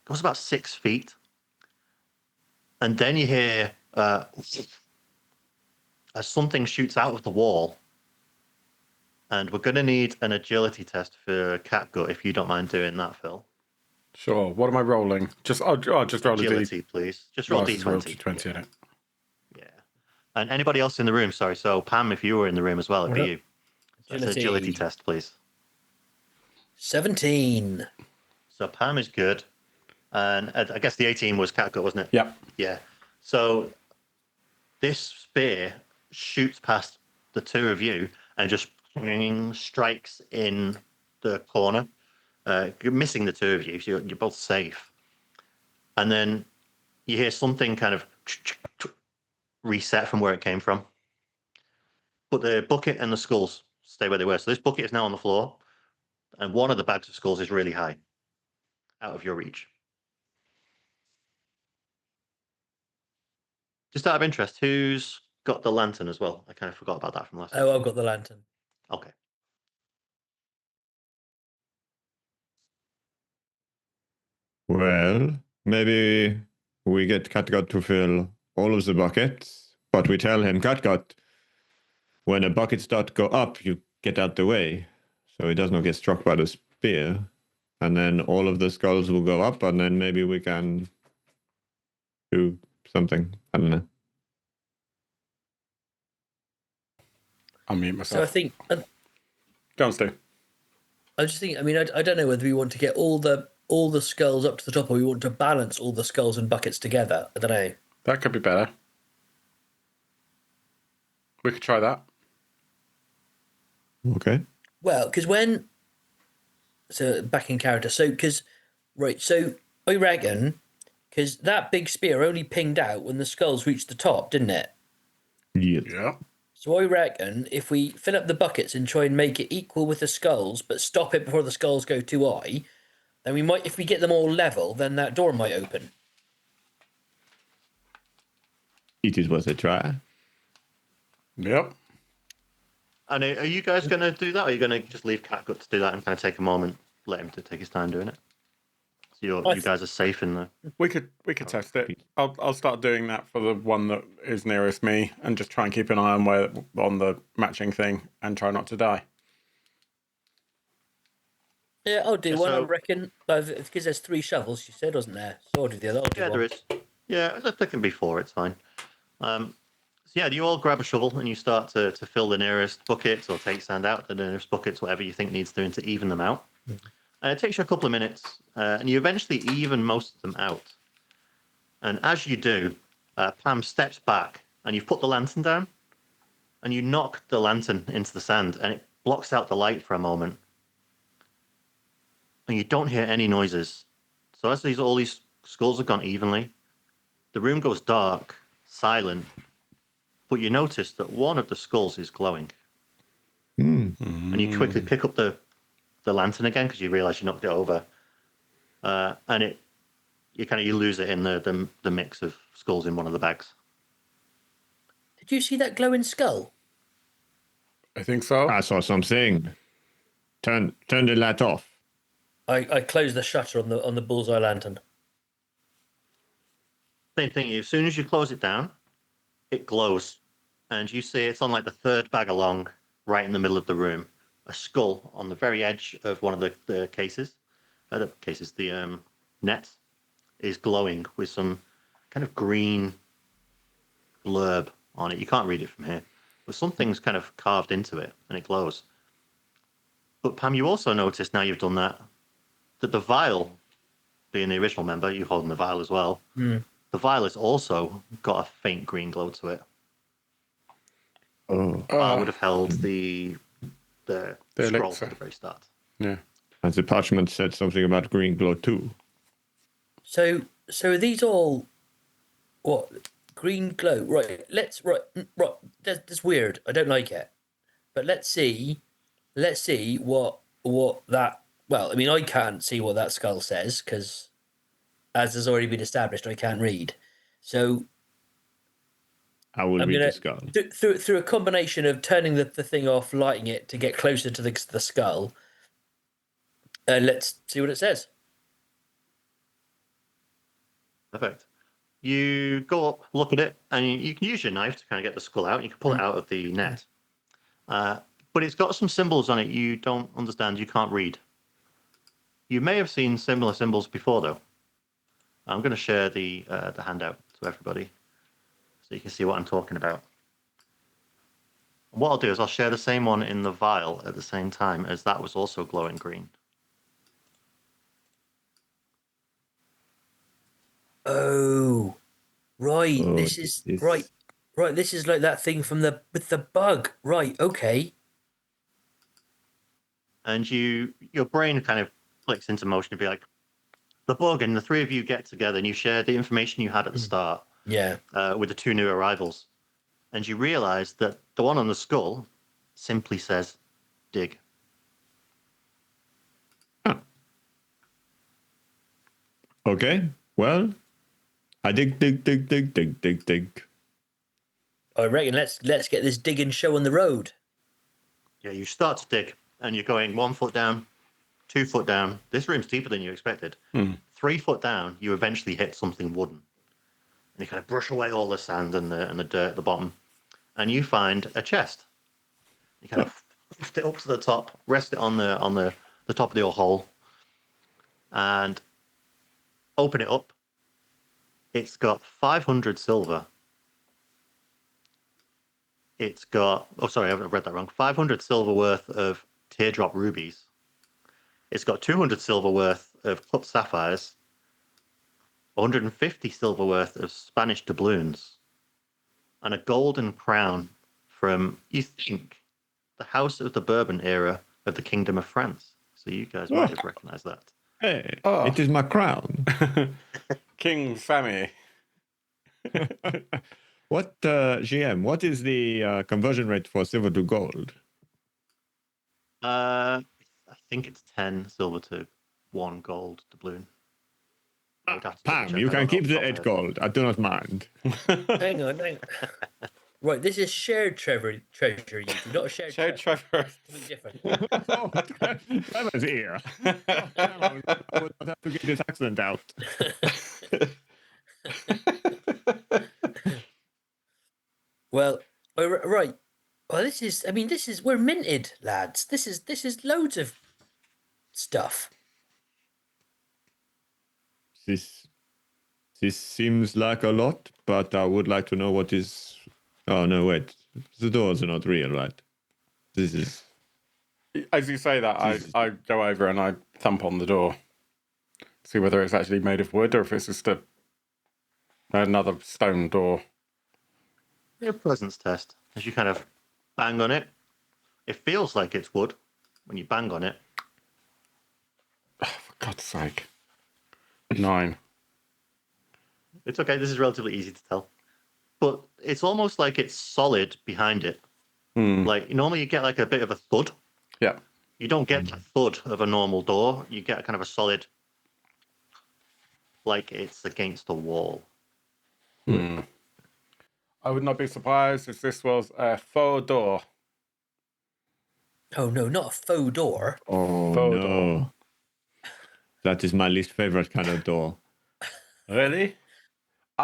6 feet. And then you hear as something shoots out of the wall. And we're going to need an agility test for Catgut, if you don't mind doing that, Phil. Sure. What am I rolling? I'll just roll Agility, please. Just roll D20. D20 in it. Yeah. And anybody else in the room, sorry. So Pam, if you were in the room as well, it'd be you. So it's an agility test, please. 17. So Pam is good. And I guess the 18 was Catgut, wasn't it? Yep. Yeah. So this spear shoots past the two of you and just strikes in the corner, missing the two of you. So you're both safe. And then you hear something kind of reset from where it came from. But the bucket and the skulls stay where they were. So this bucket is now on the floor, and one of the bags of skulls is really high, out of your reach. Just out of interest, who's got the lantern as well? I kind of forgot about that from last time. Oh, I've got the lantern. Okay. Well, maybe we get Catgut to fill all of the buckets, but we tell him, Catgut, when a bucket starts to go up, you get out the way, so he does not get struck by the spear. And then all of the skulls will go up, and then maybe we can do something. I don't know. I'll mute So I myself. think Go on, Stu. I just think. I mean, I don't know whether we want to get all the skulls up to the top, or we want to balance all the skulls and buckets together. I don't know. That could be better. We could try that. Okay. Well, because back in character. So I reckon because that big spear only pinged out when the skulls reached the top, didn't it? Yeah. Yeah. So I reckon if we fill up the buckets and try and make it equal with the skulls, but stop it before the skulls go too high, then we might, if we get them all level, then that door might open. It is worth a try. Yep. And are you guys going to do that, or are you going to just leave Catgut to do that and kind of take a moment, let him to take his time doing it? So you guys are safe in the... We could test it. I'll start doing that for the one that is nearest me, and just try and keep an eye on the matching thing, and try not to die. Yeah, I'll do Yeah, one. I so- reckon because there's 3 shovels. You said, wasn't there? So I'll do the other. I'll do Yeah, one. there is. Yeah, there can be 4. It's fine. So yeah, you all grab a shovel and you start to fill the nearest buckets or take sand out the nearest buckets, whatever you think needs doing to even them out. And it takes you a couple of minutes, and you eventually even most of them out. And as you do, Pam steps back and you've put the lantern down, and you knock the lantern into the sand, and it blocks out the light for a moment. And you don't hear any noises. So as all these skulls have gone evenly, the room goes dark, silent, but you notice that one of the skulls is glowing. And you quickly pick up the lantern again because you realise you knocked it over, and you lose it in the mix of skulls in one of the bags. Did you see that glowing skull? I think so. I saw something. Turn the light off. I closed the shutter on the bullseye lantern. Same thing. As soon as you close it down, it glows, and you see it's on like the 3rd bag along, right in the middle of the room. A skull on the very edge of one of the cases. The net is glowing with some kind of green blurb on it. You can't read it from here, but something's kind of carved into it, and it glows. But Pam, you also notice now you've done that the vial, being the original member, you holding the vial as well. The vial has also got a faint green glow to it. Oh. I would have held the scroll elixir. at the very start. Yeah. And the parchment said something about green glow too. So are these all what green glow? Right. Right. That's weird. I don't like it. But let's see what that. Well, I mean, I can't see what that skull says because, as has already been established, I can't read. So I will I'm read gonna the skull. through a combination of turning the thing off, lighting it to get closer to the skull. Let's see what it says. Perfect. You go up, look at it, and you can use your knife to kind of get the skull out. You can pull it out of the net. But it's got some symbols on it you don't understand, you can't read. You may have seen similar symbols before, though. I'm going to share the handout to everybody so you can see what I'm talking about. What I'll do is I'll share the same one in the vial at the same time, as that was also glowing green. Oh, right. Oh, This is this- right. Right. This is like that thing from with the bug. Right. Okay. And your brain kind of clicks into motion and be like, the bug, and the 3 of you get together and you share the information you had at the start Yeah. with the 2 new arrivals. And you realize that the one on the skull simply says, dig. Okay. Well, I dig. I reckon let's get this digging show on the road. Yeah, you start to dig and you're going 1 foot down, 2 foot down. This room's deeper than you expected. 3 foot down, you eventually hit something wooden. And you kind of brush away all the sand and the dirt at the bottom. And you find a chest. You kind of lift it up to the top, rest it on the top of the old hole, and open it up. It's got 500 silver. It's got, oh, sorry, I've read that wrong. 500 silver worth of teardrop rubies. It's got 200 silver worth of cut sapphires, 150 silver worth of Spanish doubloons, and a golden crown from, you think, the House of the Bourbon era of the Kingdom of France. So you guys might have recognized that. Hey, Oh. it is my crown. King Sammy. What, GM, what is the conversion rate for silver to gold? I think it's 10 silver to 1 gold doubloon. I would have to double Pam, check. you I can don't know keep off the top of 8 my head. gold. I do not mind. Hang on. Right. This is shared treasure. You do not a shared. Shared treasure. Trevor. Something different. Oh, Trevor's here. Oh, I would not have to get this accent out. Well, right. Well, this is. I mean, this is. We're minted, lads. This is loads of. stuff. This seems like a lot, but I would like to know what is. Oh no, wait. The doors are not real, right? This is. As you say that, I go over and I thump on the door, see whether it's actually made of wood or if it's just another stone door. Your presence test. As you kind of bang on it, it feels like it's wood when you bang on it. For God's sake. 9. It's okay. This is relatively easy to tell, but it's almost like it's solid behind it. Like normally you get like a bit of a thud. Yeah. You don't get the thud of a normal door. You get kind of a solid, like it's against a wall. I would not be surprised if this was a faux door. Oh no, not a faux door. Oh Faux no. door. That is my least favorite kind of door. Really?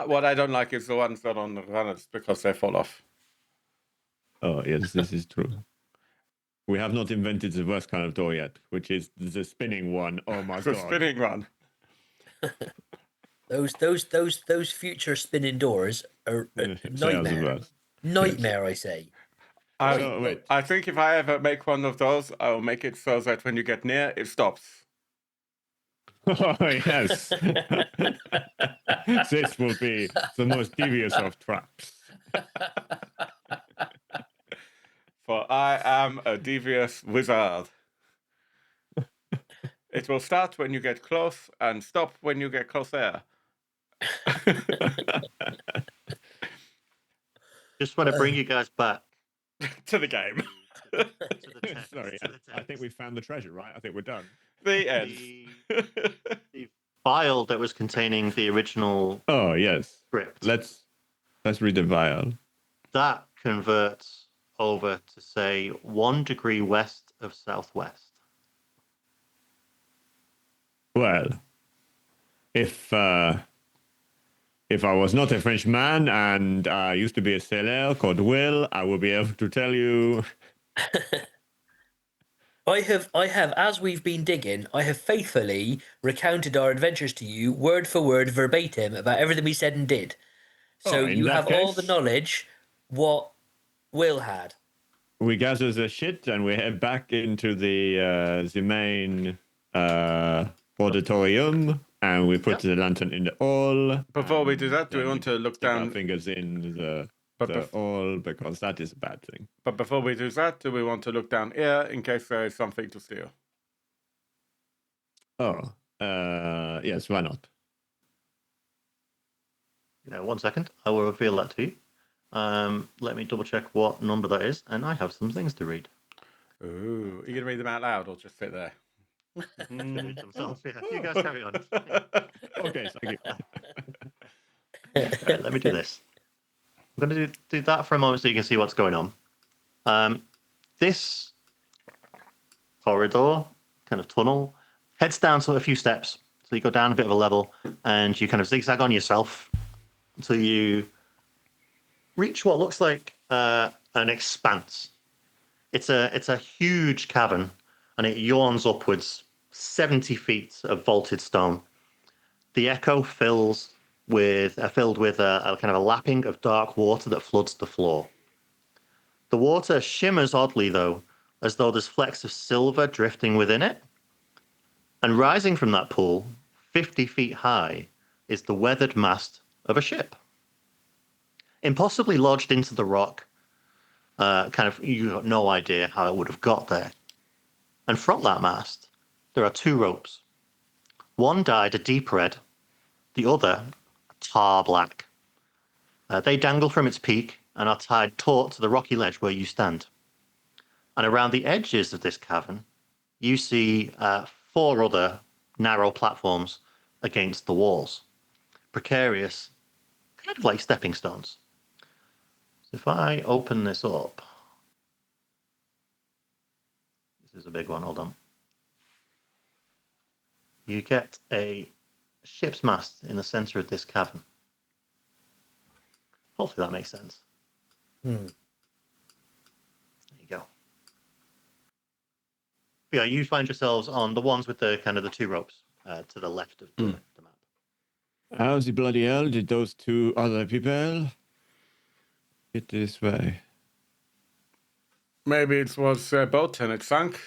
What I don't like is the ones that are on the runners because they fall off. Oh yes, this is true. We have not invented the worst kind of door yet, which is the spinning one. Oh my The god. spinning one. Those future spinning doors are a They are the nightmare. worst. Nightmare, I say. No, wait. I think if I ever make one of those, I will make it so that when you get near, it stops. Oh yes. This will be the most devious of traps. For I am a devious wizard. It will start when you get close and stop when you get closer. Just want to bring you guys back To the game. to the text. Sorry, to the I think we found the treasure, right? I think we're done. The end. the vial that was containing the original Oh yes. script. Let's read the vial. That converts over to say 1 degree west of southwest. Well, if I was not a French man and I used to be a sailor called Will, I will be able to tell you. I have, as we've been digging, I have faithfully recounted our adventures to you, word for word, verbatim, about everything we said and did. So in you that have all the case- knowledge what Will had. We gather the shit and we head back into the main auditorium and we put the lantern in the hole. Before we do that, do we then want to look stick our down? fingers in the hole because that is a bad thing. But before we do that, do we want to look down here in case there is something to steal? Oh, yes, why not? Now, 1 second. I will reveal that to you. Let me double check what number that is, and I have some things to read. Ooh, are you going to read them out loud or just sit there? Read themselves, yeah. You guys carry on. Okay, thank you. Right, let me do this. I'm going to do that for a moment so you can see what's going on. This corridor, kind of tunnel, heads down to a few steps. So you go down a bit of a level and you kind of zigzag on yourself until you reach what looks like an expanse. It's a huge cavern and it yawns upwards 70 feet of vaulted stone. The echo filled with a kind of a lapping of dark water that floods the floor. The water shimmers oddly, though, as though there's flecks of silver drifting within it. And rising from that pool, 50 feet high, is the weathered mast of a ship. Impossibly lodged into the rock, you got no idea how it would have got there. And from that mast, there are 2 ropes. One dyed a deep red, the other tar black. They dangle from its peak and are tied taut to the rocky ledge where you stand. And around the edges of this cavern, you see 4 other narrow platforms against the walls. Precarious, kind of like stepping stones. So if I open this up, this is a big one, hold on. You get a ship's mast in the center of this cavern. Hopefully that makes sense. There you go. Yeah, you find yourselves on the ones with the kind of the two ropes to the left of the map. How the bloody hell did those two other people get this way? Maybe it was a boat and it sank.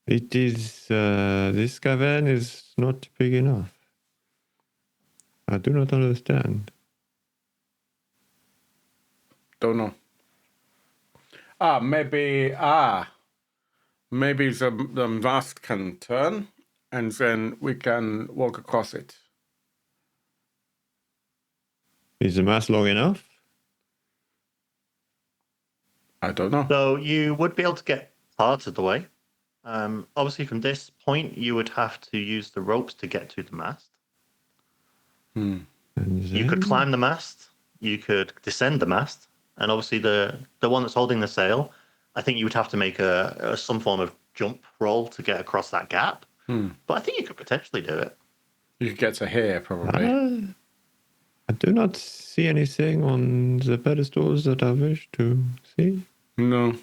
It is, this cavern is not big enough. I do not understand. Don't know. Maybe the mast can turn, and then we can walk across it. Is the mast long enough? I don't know. So you would be able to get parts of the way. Obviously, from this point, you would have to use the ropes to get to the mast. And You could then- climb the mast. You could descend the mast, and obviously the one that's holding the sail, I think you would have to make some form of jump roll to get across that gap. But I think you could potentially do it. You could get to here, probably. I do not see anything on the pedestals that I wish to see. No.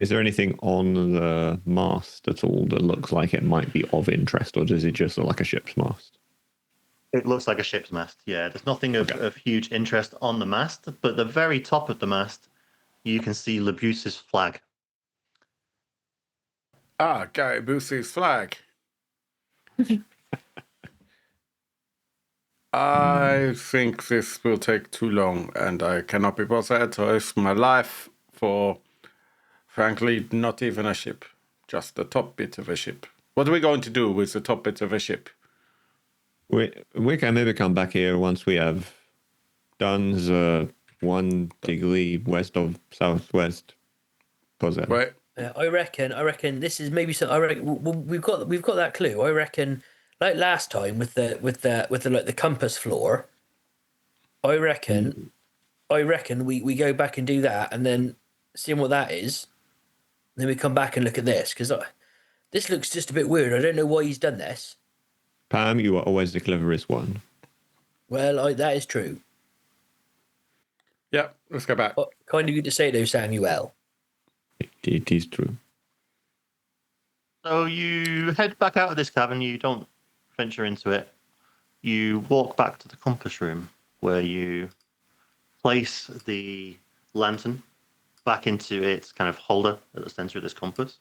Is there anything on the mast at all that looks like it might be of interest, or does it just look like a ship's mast? It looks like a ship's mast. Yeah, there's nothing of huge interest on the mast, but the very top of the mast, you can see Buse's flag. Ah, Gary Buse's flag. I think this will take too long, and I cannot be bothered to risk my life for, frankly, not even a ship. Just the top bit of a ship. What are we going to do with the top bit of a ship? We can maybe come back here once we have done the 1 degree west of southwest puzzle. Right. I reckon this is maybe some. I reckon we've got that clue. I reckon, like last time with the like the compass floor. I reckon we go back and do that, and then seeing what that is, then we come back and look at this because this looks just a bit weird. I don't know why he's done this. Pam, you are always the cleverest one. Well, that is true. Yeah, let's go back. Kind of you to say though, Samuel. It is true. So you head back out of this cavern. You don't venture into it. You walk back to the compass room where you place the lantern back into its kind of holder at the center of this compass.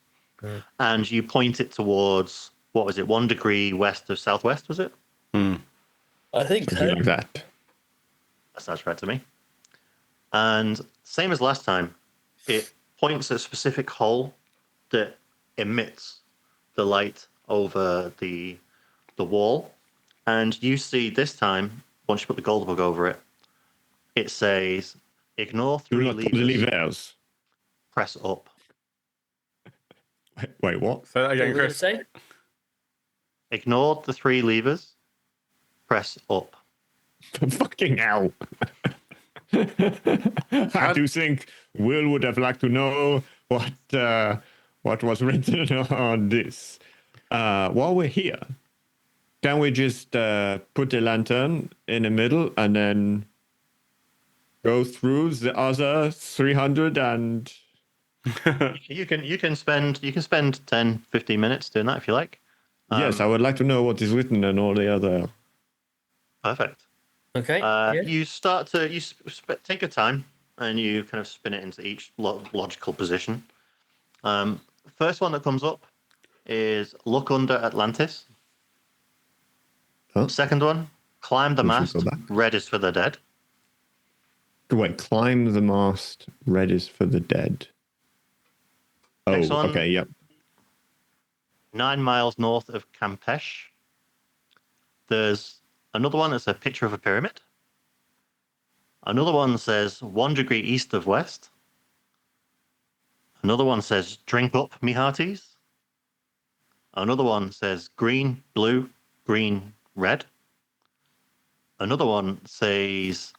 And you point it towards, what was it, 1 degree west of southwest, was it? I think so. Something like that. That sounds right to me. And same as last time, it points at a specific hole that emits the light over the wall. And you see this time, once you put the gold bug over it, it says, ignore Do 3 not pull the levers, levers. press up. Wait, what? Say that What again, were we gonna Chris. say? Ignore the 3 levers, press up. Fucking hell. I do think Will would have liked to know what was written on this. While we're here, can we just put the lantern in the middle and then go through the other 300 and... You can spend 10, 15 minutes doing that if you like. Yes, I would like to know what is written in all the other... Perfect. Okay. Yeah. You start to take your time and you kind of spin it into each logical position. First one that comes up is look under Atlantis. Huh? Second one, climb the We should mast. go back. Red is for the dead. Wait, climb the mast. Red is for the dead. Oh, Next one. okay, yep. 9 miles north of Campeche. There's another one that's a picture of a pyramid. Another one says 1 degree east of west. Another one says drink up, me hearties. Another one says green, blue, green, red. Another one says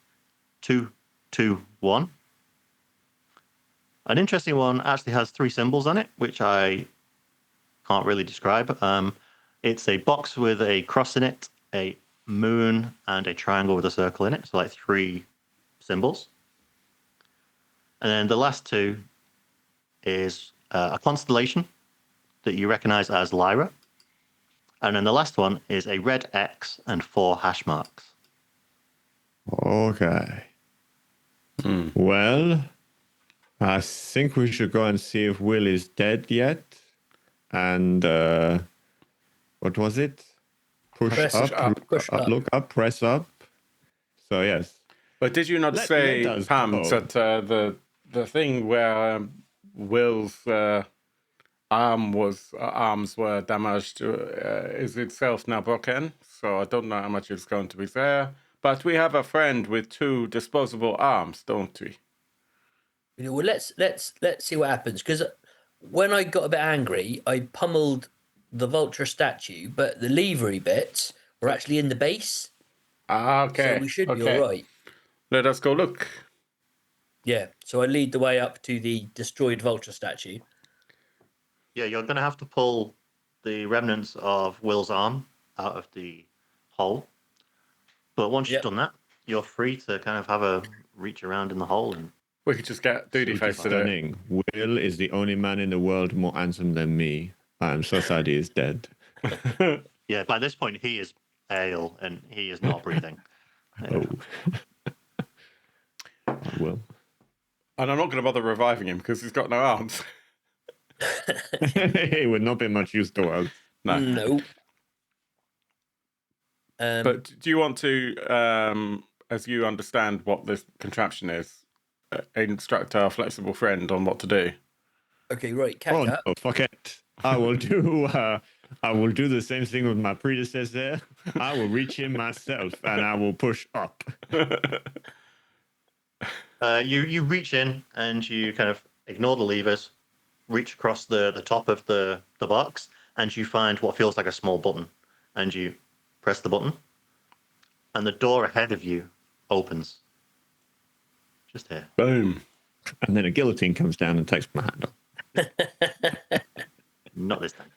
2, 2, 1. An interesting one actually has 3 symbols on it, which I can't really describe. It's a box with a cross in it, a moon, and a triangle with a circle in it. So like 3 symbols. And then the last two is a constellation that you recognize as Lyra. And then the last one is a red X and 4 hash marks. Okay. Well, I think we should go and see if Will is dead yet. And what was it? Push Press up, up, push up. look up, press up. So yes. But did you not Let say, us Pam, go. that the thing where Will's arms were damaged is itself now broken? So I don't know how much is going to be there. But we have a friend with 2 disposable arms, don't we? Well, let's see what happens. Because when I got a bit angry, I pummeled the vulture statue, but the levery bits were actually in the base, Okay. so we should be okay. all right. Let us go look. Yeah. So I lead the way up to the destroyed vulture statue. Yeah, you're going to have to pull the remnants of Will's arm out of the hole. But once you've done that, you're free to kind of have a reach around in the hole. And We could just get Duty Face to do it. Stunning. Will is the only man in the world more handsome than me. I am so sad he is dead. yeah, by this point, he is pale and he is not breathing. Oh. Will. And I'm not going to bother reviving him because he's got no arms. He would not be much use to us. No. No. But do you want to, as you understand what this contraption is, instruct our flexible friend on what to do? Okay, right. Catch up. No, fuck it. I will do. I will do the same thing with my predecessor. I will reach him myself, and I will push up. You reach in and you kind of ignore the levers, reach across the top of the box, and you find what feels like a small button, and you press the button, and the door ahead of you opens. Just here. Boom. And then a guillotine comes down and takes my hand off. Not this time.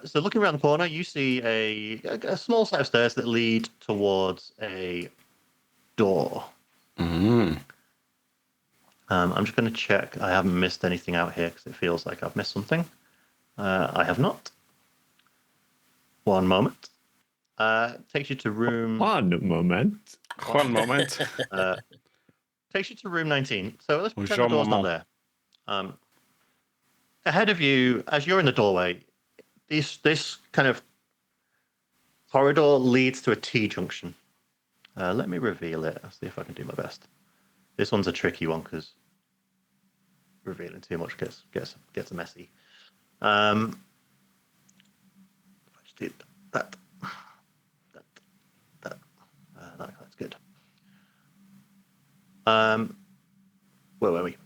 So looking around the corner, you see a small set of stairs that lead towards a door. Mm. I'm just going to check I haven't missed anything out here because it feels like I've missed something. I have not. One moment. Takes you to room... One moment. One moment. Takes you to room 19. So let's pretend Jean the door's not Moment. there. Ahead of you, as you're in the doorway, this kind of corridor leads to a T-junction. Let me reveal it. I'll see if I can do my best. This one's a tricky one because revealing too much gets messy. If I just did that. That's good. Where were we?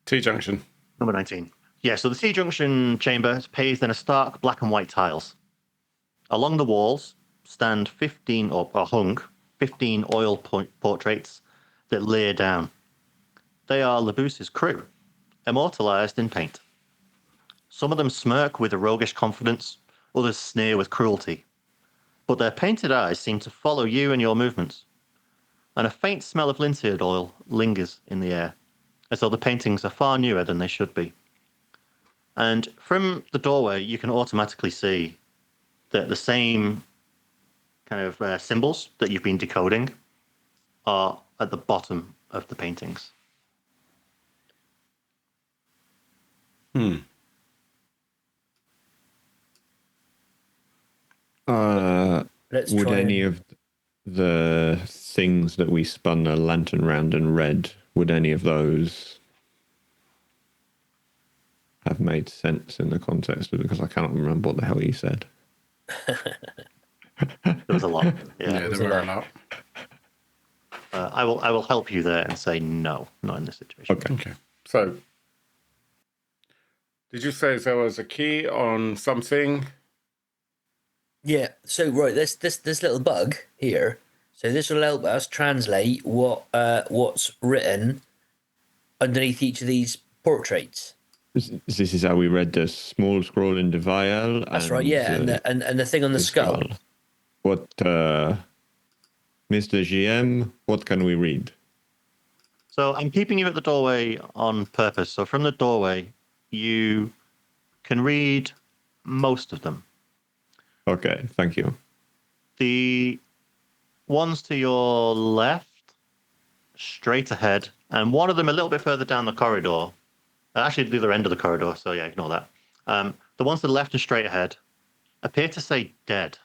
T-junction. Number 19. Yeah, so the T-junction chamber is paved in a stark black and white tiles. Along the walls stand 15 or hung 15 oil portraits that leer down. They are Buse's crew, immortalized in paint. Some of them smirk with a roguish confidence, others sneer with cruelty. But their painted eyes seem to follow you and your movements, and a faint smell of linseed oil lingers in the air, as though the paintings are far newer than they should be. And from the doorway, you can automatically see that the same kind of symbols that you've been decoding are at the bottom of the paintings. Let's Would try any of the things that we spun a lantern round and read, would any of those have made sense in the context of it? Because I cannot remember what the hell you said. There was a lot. Yeah, there were a lot. I will help you there and say no, not in this situation. Okay. So, did you say there was a key on something? Yeah. So right, this little bug here. So this will help us translate what's written underneath each of these portraits. This is how we read the small scroll in the vial. That's right. Yeah, and the thing on the skull. What, Mr. GM? What can we read? So I'm keeping you at the doorway on purpose. So from the doorway, you can read most of them. Okay, thank you. The ones to your left, straight ahead, and one of them a little bit further down the corridor. Actually, the other end of the corridor, so yeah, ignore that. The ones to the left and straight ahead appear to say dead.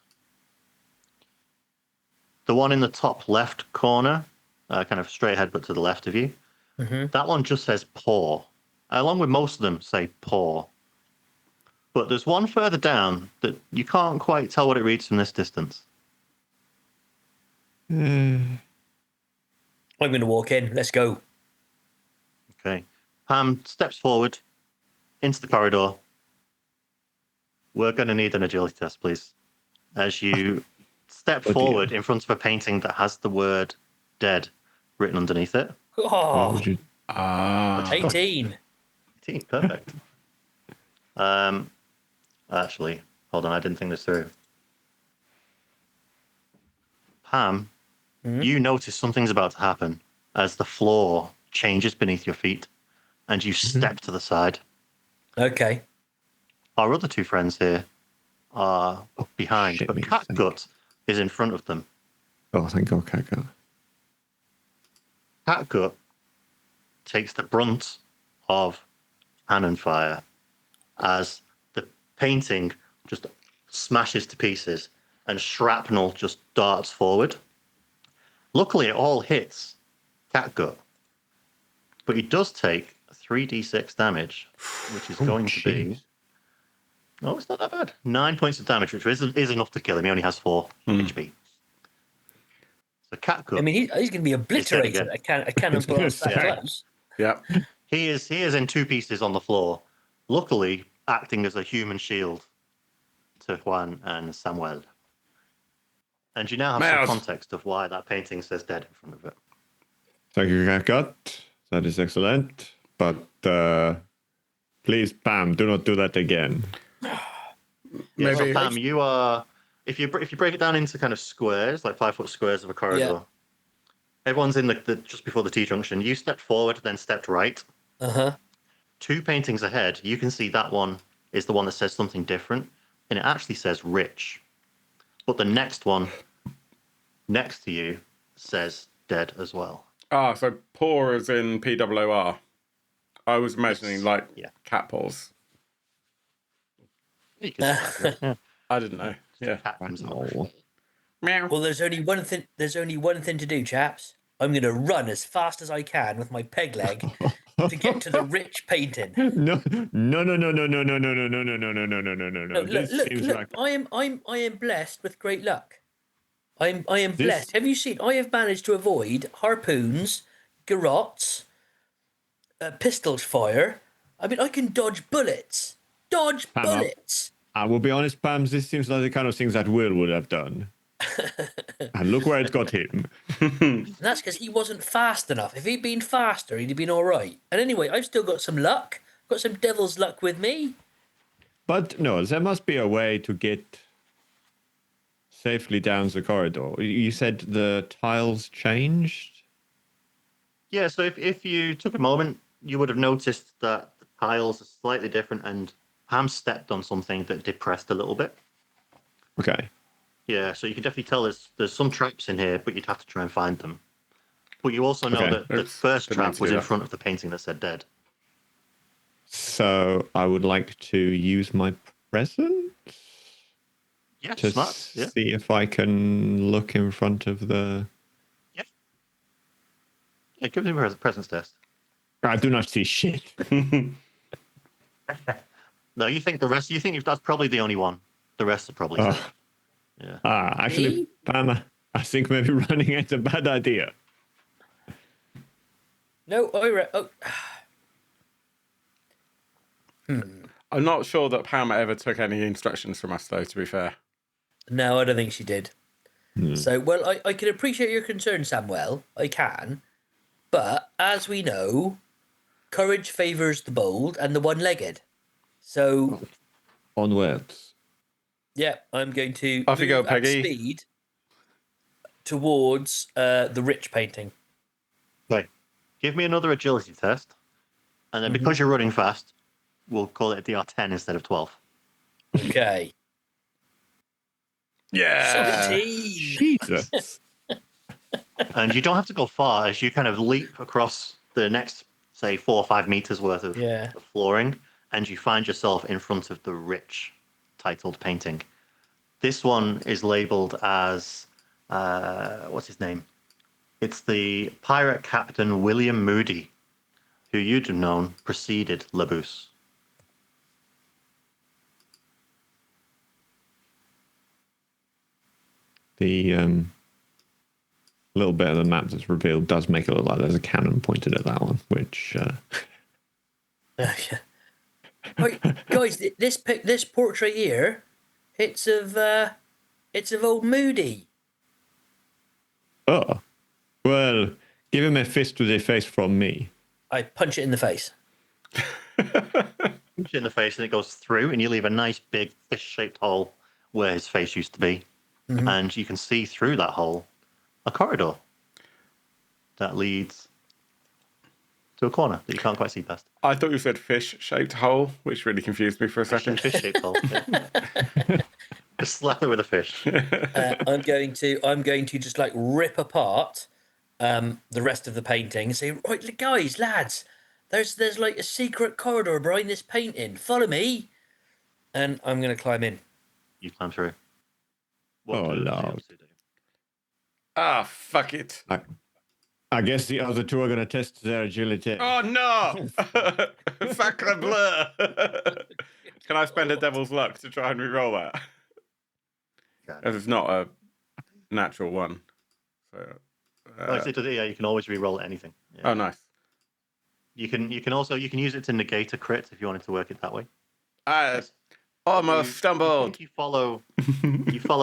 The one in the top left corner, kind of straight ahead but to the left of you, that one just says poor. Along with most of them say poor. But there's one further down that you can't quite tell what it reads from this distance. I'm going to walk in. Let's go. Okay. Pam steps forward into the corridor. We're going to need an agility test, please. As you step forward in front of a painting that has the word dead written underneath it. Why Oh, would you? 18. 18, perfect. Actually, hold on, I didn't think this through. Pam, you notice something's about to happen as the floor changes beneath your feet and you step to the side. Okay. Our other two friends here are behind, shit but me, Catgut is in front of them. Oh, thank God, Kaka. Catgut takes the brunt of cannon fire as the painting just smashes to pieces and shrapnel just darts forward. Luckily, it all hits Catgut, but he does take 3d6 damage, which is going to be... Oh, it's not that bad. 9 points of damage, which is enough to kill him. He only has 4 HP. So Catgut... I mean, he's going to be obliterated. A cannon blast that close. Yep. He is in 2 pieces on the floor, luckily acting as a human shield to Juan and Samuel. And you now have some context of why that painting says dead in front of it. Thank you, Kaka. That is excellent. But please, Pam, do not do that again. Yeah, so Pam, you are... If you break it down into kind of squares, like 5-foot squares of a corridor, everyone's in the just before the T-junction. You stepped forward, then stepped right. 2 paintings ahead, you can see that one is the one that says something different, and it actually says rich. But the next one next to you says dead as well. Ah, so poor as in PWR. I was imagining cat paws. You can I didn't know. Yeah. Meow. Well, there's only one thing. There's only one thing to do, chaps. I'm going to run as fast as I can with my peg leg to get to the rich painting. No. Look. I am blessed with great luck. I am blessed. Have you seen? I have managed to avoid harpoons, garrots, pistols fire. I mean, I can dodge bullets. Bullets. I will be honest, Pam, this seems like the kind of things that Will would have done. And look where it's got him. And that's because he wasn't fast enough. If he'd been faster, he'd have been all right. And anyway, I've still got some luck. Got some devil's luck with me. But no, there must be a way to get safely down the corridor. You said the tiles changed? Yeah, so if you took a moment, you would have noticed that the tiles are slightly different and Pam stepped on something that depressed a little bit. Okay. Yeah, so you can definitely tell there's some traps in here, but you'd have to try and find them. But you also know that the first trap was in front of the painting that said dead. So I would like to use my presence to see if I can look in front of the... Yeah, give me a presence test. I do not see shit. No, you think that's probably the only one. The rest are probably safe. Yeah. Actually, Pam, I think maybe running is a bad idea. No, I'm not sure that Pam ever took any instructions from us, though, to be fair. No, I don't think she did. So, well, I can appreciate your concern, Samuel. I can. But, as we know, courage favours the bold and the one-legged. So... Onwards. Yeah, I'm going to off you go, Peggy. Speed towards the rich painting. Right. Give me another agility test. And then because you're running fast, we'll call it a DR10 instead of 12. Okay. Yeah. 17. Jesus. And you don't have to go far as you kind of leap across the next, say, 4 or 5 meters worth of Yeah. flooring, and you find yourself in front of the rich titled painting. This one is labeled as, what's his name? It's the pirate captain William Moody, who you'd have known preceded Buse. The little bit of the map that's revealed does make it look like there's a cannon pointed at that one, which Right, guys, this portrait here, it's of old Moody. oh, well, give him a fist to the face from me. I punch it in the face. Punch it in the face, and it goes through, and you leave a nice big fish-shaped hole where his face used to be. And you can see through that hole a corridor that leads to a corner that you can't quite see past. I thought you said fish-shaped hole, which really confused me for a second. Fish-shaped hole. Yeah. Just slap it with a fish. I'm going to just like rip apart the rest of the painting and say, right, guys, lads, there's like a secret corridor behind this painting. Follow me, and I'm going to climb in. You climb through. What Oh, do the Lord. other two do? Ah, fuck it. I guess the other two are going to test their agility. Oh, no. Sacre bleu. Can I spend a devil's luck to try and re-roll that? As it's not a natural one. So, Yeah, you can always re-roll anything. Yeah. oh, nice. You can use it to negate a crit if you wanted to work it that way. I almost stumbled. You follow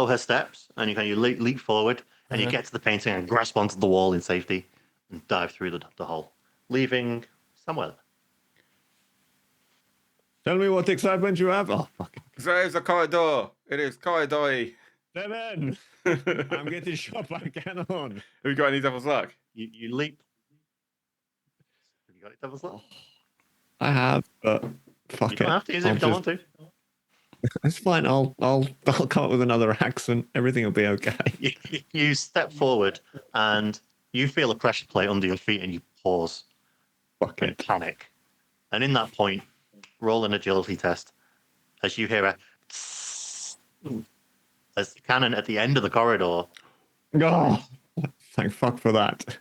her steps, and you leap forward, and you get to the painting and grasp onto the wall in safety and dive through the hole, leaving somewhere. Tell me what excitement you have. Oh, fuck. There is a corridor. It is corridor. Seven. I'm getting shot by a cannon. Have you got any devil's luck? You leap. Have you got it, Devil's Luck? I have, but fuck You it. don't have to use it if you don't want to. It's fine. I'll come up with another accent. Everything will be okay. You step forward, and you feel a pressure plate under your feet, and you pause Fuck and it. panic. And in that point, roll an agility test as you hear a as the cannon at the end of the corridor. Oh, thank fuck for that.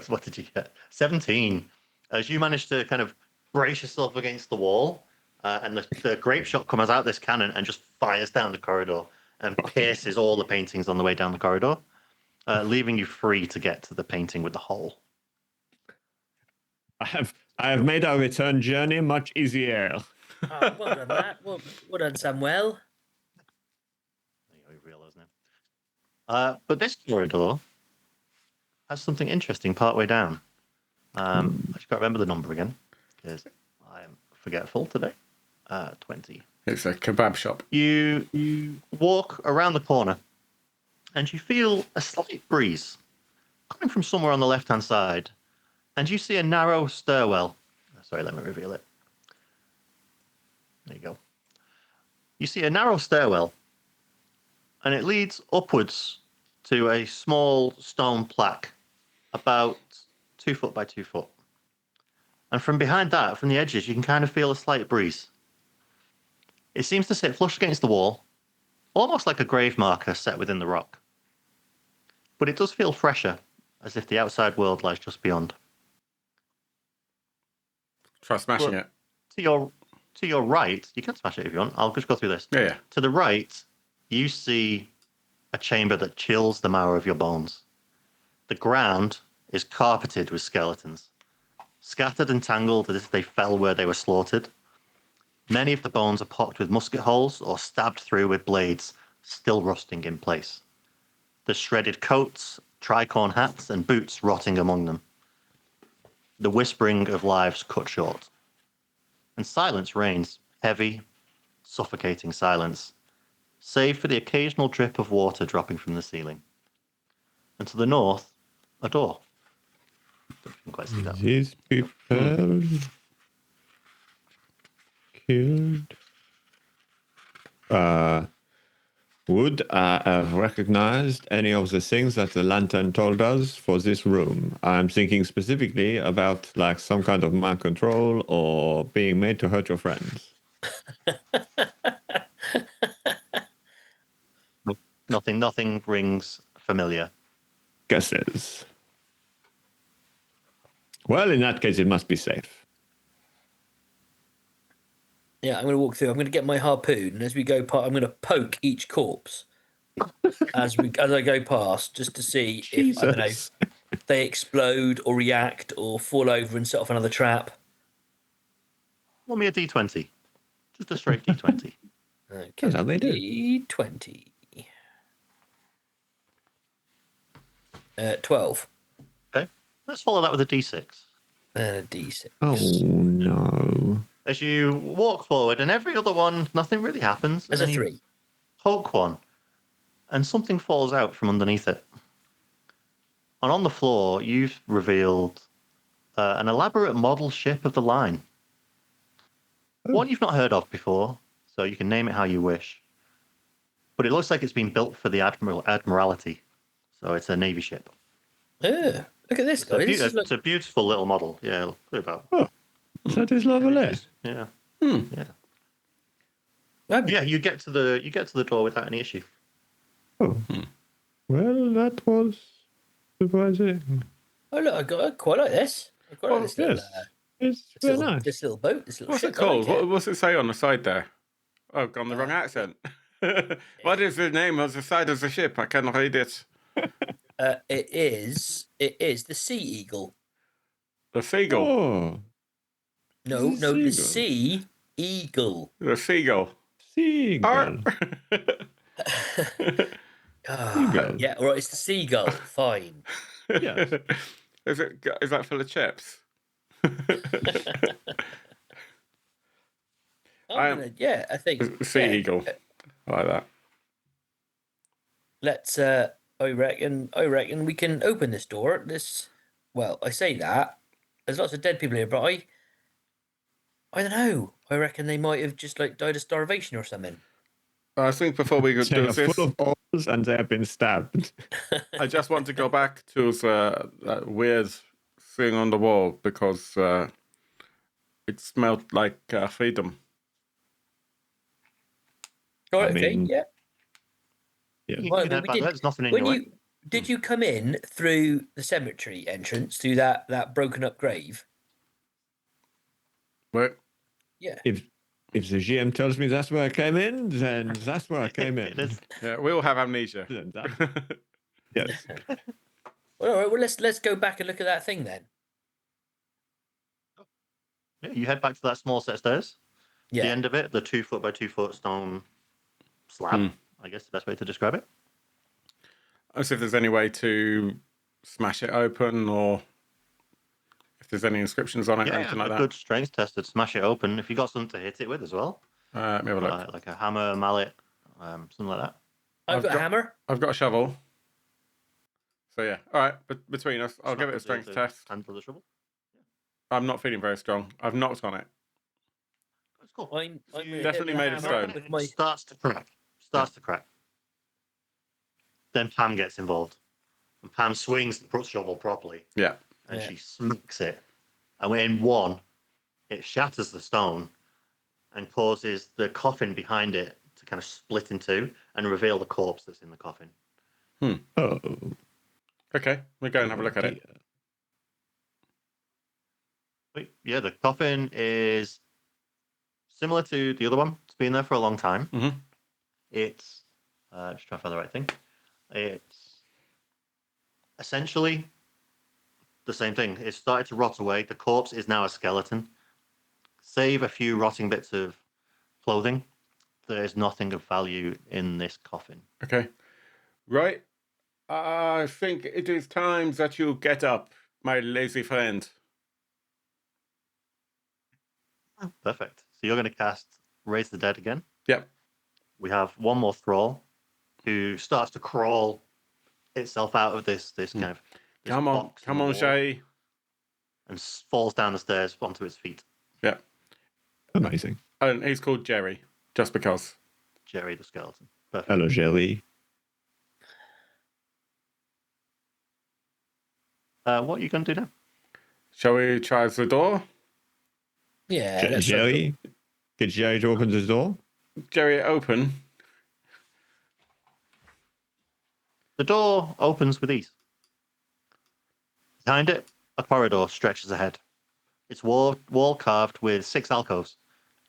What did you get? 17. As you manage to kind of brace yourself against the wall, and the grape shot comes out this cannon and just fires down the corridor and pierces all the paintings on the way down the corridor, leaving you free to get to the painting with the hole. I have made our return journey much easier. Oh, well done, Matt. Well done, Samuel. You realize now. But this corridor has something interesting partway down. I just can't remember the number again because I am forgetful today. 20. It's a kebab shop. You walk around the corner and you feel a slight breeze coming from somewhere on the left-hand side, and you see a narrow stairwell. Sorry, let me reveal it. There you go. You see a narrow stairwell, and it leads upwards to a small stone plaque about 2 foot by 2 foot. And from behind that, from the edges, you can kind of feel a slight breeze. It seems to sit flush against the wall, almost like a grave marker set within the rock. But it does feel fresher, as if the outside world lies just beyond. Try smashing it. To your right, you can smash it if you want. I'll just go through this. Yeah. To the right, you see a chamber that chills the marrow of your bones. The ground is carpeted with skeletons, scattered and tangled as if they fell where they were slaughtered. Many of the bones are pocked with musket holes or stabbed through with blades, still rusting in place. There's shredded coats, tricorn hats, and boots rotting among them. The whispering of lives cut short. And silence reigns, heavy, suffocating silence, save for the occasional drip of water dropping from the ceiling. And to the north, a door. Can't quite see that. These people killed. Would I have recognized any of the things that the lantern told us for this room? I'm thinking specifically about like some kind of mind control or being made to hurt your friends. Nothing rings familiar. Guesses. Well, in that case, it must be safe. Yeah, I'm going to walk through. I'm going to get my harpoon, and as we go past, I'm going to poke each corpse as I go past, just to see if I don't know Jesus. they explode or react or fall over and set off another trap. Roll me a d20. Just a straight d20. Okay, That's how they do. D20. 12 Okay. Let's follow that with a d6. and a D6. Oh no. As you walk forward, and every other one, nothing really happens. There's and a then 3. you poke one, and something falls out from underneath it. And on the floor, you've revealed an elaborate model ship of the line. Oh. One you've not heard of before, so you can name it how you wish. But it looks like it's been built for the Admiralty, so it's a Navy ship. Oh, look at this, guys. This is It's a beautiful little model. Yeah, look about. That is lovely. Yeah. Hmm. like, Yeah, you get to the door without any issue. Oh. Well, that was surprising. oh, look, I quite like this. I quite like this little, Yes. It's very nice. this little boat, this little What's ship. it called? I like What's it say on the side there? Oh, I've gone the wrong accent. What is the name of the side of the ship? I cannot read it. it is the Sea Eagle. The seagull. Oh, No, The the Seagull. Sea Eagle. The seagull. seagull. Arr. Seagull. Yeah, all right, it's the Seagull. Fine. Yes. Is that full of chips? I think. Sea yeah, eagle. I like that. Let's. I reckon we can open this door. Well, I say that. There's lots of dead people here, but I don't know. I reckon they might have just like died of starvation or something. I think before we They do are this, full of balls and they have been stabbed. I just want to go back to that weird thing on the wall because it smelled like freedom. All I right, okay, mean, yeah. Yeah. You Well, can head we back did- there, there's nothing in When your you way. did you come in through the cemetery entrance through that broken up grave? Right? Yeah. If the GM tells me that's where I came in, then that's where I came in. It is. Yeah, we all have amnesia. Then yes. Well, all right. Well, let's go back and look at that thing then. Yeah, you head back to that small set of stairs. Yeah. The end of it, the 2 foot by 2 foot stone slab. I guess the best way to describe it. I see if there's any way to smash it open or if there's any inscriptions on it or anything a like that. good strength test to smash it open. If you got something to hit it with as well, Let me have a look. like a hammer, mallet, something like that. I've got a hammer. I've got a shovel. So yeah, all right. But between us, I'll give it a Snap strength test. Handle the shovel. I'm not feeling very strong. I've knocked on it. That's cool. I'm gonna hit Definitely with a made of hammer stone. with my- Starts to crack. Then Pam gets involved. And Pam swings the shovel properly. Yeah. And Yeah. she smacks it. And in one, it shatters the stone and causes the coffin behind it to kind of split in two and reveal the corpse that's in the coffin. Oh. Okay, we'll go and have a look at it. dear. Wait, yeah, the coffin is similar to the other one. It's been there for a long time. Mhm. It's just trying to find the right thing. It's essentially the same thing. It started to rot away. The corpse is now a skeleton. Save a few rotting bits of clothing, there is nothing of value in this coffin. Okay. Right. I think it is time that you get up, my lazy friend. Perfect. So you're going to cast Raise the Dead again. Yep. We have one more thrall who starts to crawl itself out of this kind of. this Come on, box in the wall. Shay. and falls down the stairs onto his feet. Yeah. Amazing. And he's called Jerry, just because. Jerry the skeleton. Perfect. Hello, Jelly. What are you going to do now? Shall we try the door? Yeah, let's try Jerry? Get Jerry to open the door? Jerry, open. The door opens with ease. Behind it, a corridor stretches ahead. Its wall carved with 6 alcoves,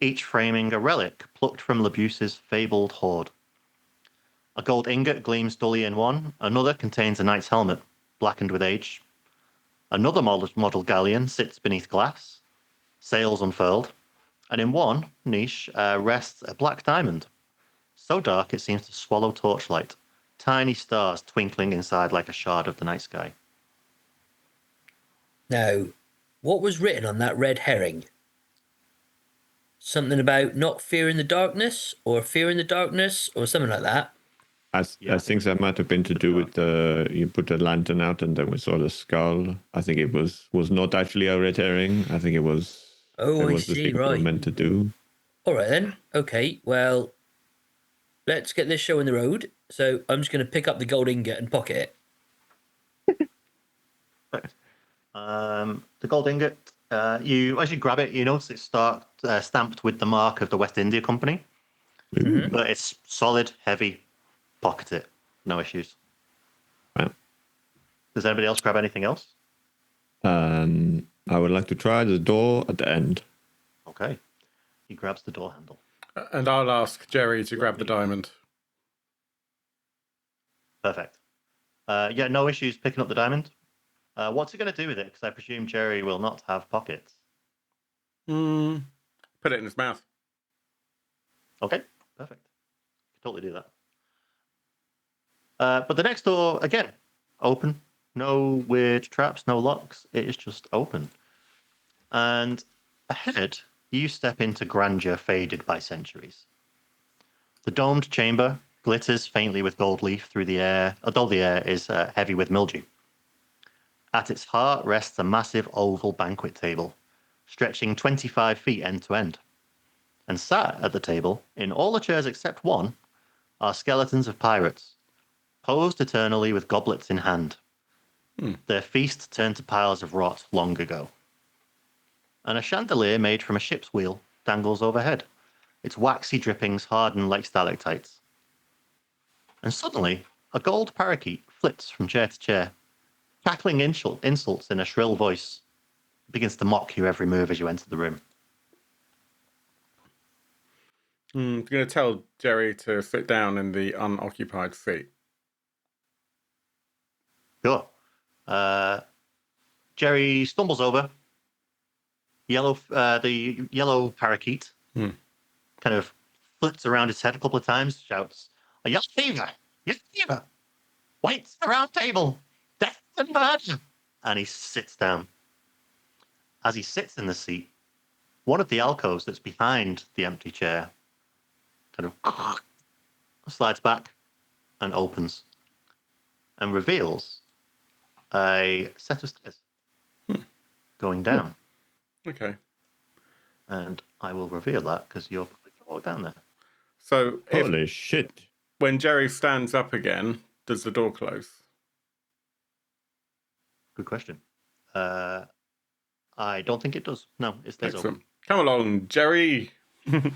each framing a relic plucked from Buse's fabled hoard. A gold ingot gleams dully in one, another contains a knight's helmet, blackened with age. Another model galleon sits beneath glass, sails unfurled, and in one niche rests a black diamond, so dark it seems to swallow torchlight, tiny stars twinkling inside like a shard of the night sky. Now, what was written on that red herring? Something about not fearing the darkness, or fearing the darkness, or something like that. I think that might have been to do with you put the lantern out and then we saw the skull. I think it was not actually a red herring. I think it was. Oh, I the see, thing we were right. meant to do. All right then. Okay, well, let's get this show on the road. So I'm just going to pick up the gold ingot and pocket it. The gold ingot, as you grab it, you notice it's stamped with the mark of the West India Company, but it's solid, heavy. Pocket it, no issues. Right. Does anybody else grab anything else? I would like to try the door at the end. Okay. He grabs the door handle. And I'll ask Jerry to grab the diamond. Perfect. Yeah, no issues picking up the diamond. What's he going to do with it? Because I presume Jerry will not have pockets. Put it in his mouth. Okay, perfect. Totally do that. But the next door, again, open. No weird traps, no locks. It is just open. And ahead, you step into grandeur faded by centuries. The domed chamber glitters faintly with gold leaf through the air, although the air is heavy with mildew. At its heart rests a massive oval banquet table, stretching 25 feet end to end. And sat at the table, in all the chairs except one, are skeletons of pirates, posed eternally with goblets in hand. Their feast turned to piles of rot long ago. And a chandelier made from a ship's wheel dangles overhead, its waxy drippings harden like stalactites. And suddenly, a gold parakeet flits from chair to chair, cackling insults in a shrill voice. It begins to mock your every move as you enter the room. I'm going to tell Jerry to sit down in the unoccupied seat. Sure. Jerry stumbles over. The yellow parakeet kind of flips around his head a couple of times, shouts, "A yellow fever! Yellow fever! Whites the round table! Death and murder!" And he sits down. As he sits in the seat, one of the alcoves that's behind the empty chair kind of slides back and opens and reveals a set of stairs going down. Okay. And I will reveal that because you're walk down there. So Holy shit. when Jerry stands up again, does the door close? Good question. I don't think it does. No, it stays Excellent. open. Come along, Jerry. So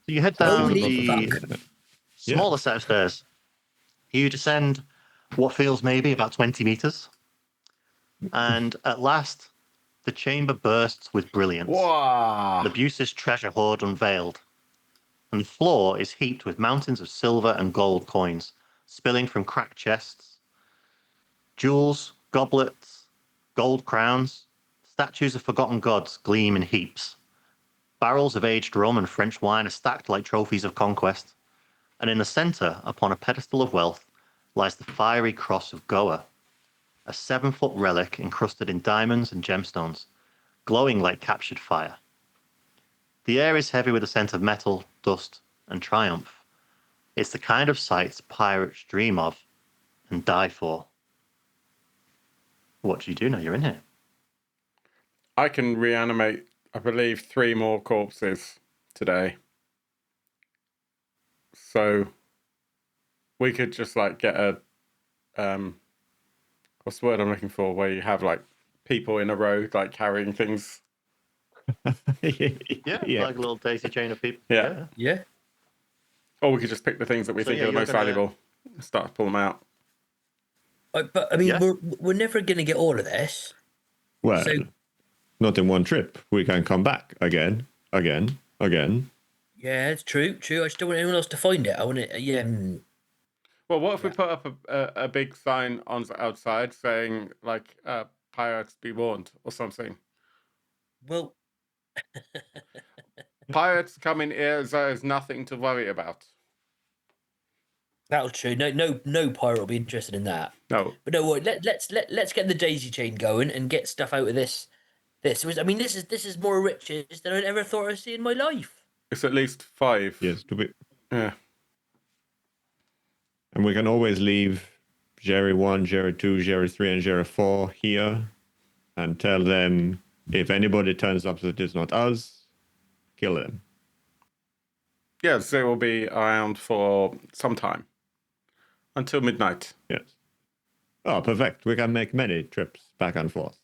you head down Holy the fuck. smaller set of stairs. You descend what feels maybe about 20 meters. And at last, the chamber bursts with brilliance. Wow. The Buse's treasure hoard unveiled. And the floor is heaped with mountains of silver and gold coins, spilling from cracked chests. Jewels, goblets, gold crowns, statues of forgotten gods gleam in heaps. Barrels of aged rum and French wine are stacked like trophies of conquest. And in the center, upon a pedestal of wealth, lies the fiery cross of Goa, a 7-foot relic encrusted in diamonds and gemstones, glowing like captured fire. The air is heavy with the scent of metal, dust, and triumph. It's the kind of sights pirates dream of and die for. what do you do now you're in here? I can reanimate, I believe, 3 more corpses today. So we could just like get a what's the word I'm looking for? Where you have like people in a row like carrying things. Yeah, like a little daisy chain of people. Yeah. Yeah. Or we could just pick the things that we think are the most valuable, start to pull them out. But I mean, Yeah. we're never going to get all of this. Well, So- not in one trip. We can come back again. Yeah, it's true. I just don't want anyone else to find it. I want it. Yeah. Well, what if we put up a big sign on outside saying like "Pirates be warned" or something? Well, Pirates coming here, there is nothing to worry about. that'll true. No pirate will be interested in that. No, But no, let's get the daisy chain going and get stuff out of this. This is more riches than I'd ever thought I'd see in my life. it's at least 5. Yes, to be. Yeah. And we can always leave Jerry 1, Jerry 2, Jerry 3, and Jerry 4 here and tell them if anybody turns up that is not us, kill them. Yes, they will be around for some time. Until midnight. Yes. Oh, perfect. We can make many trips back and forth.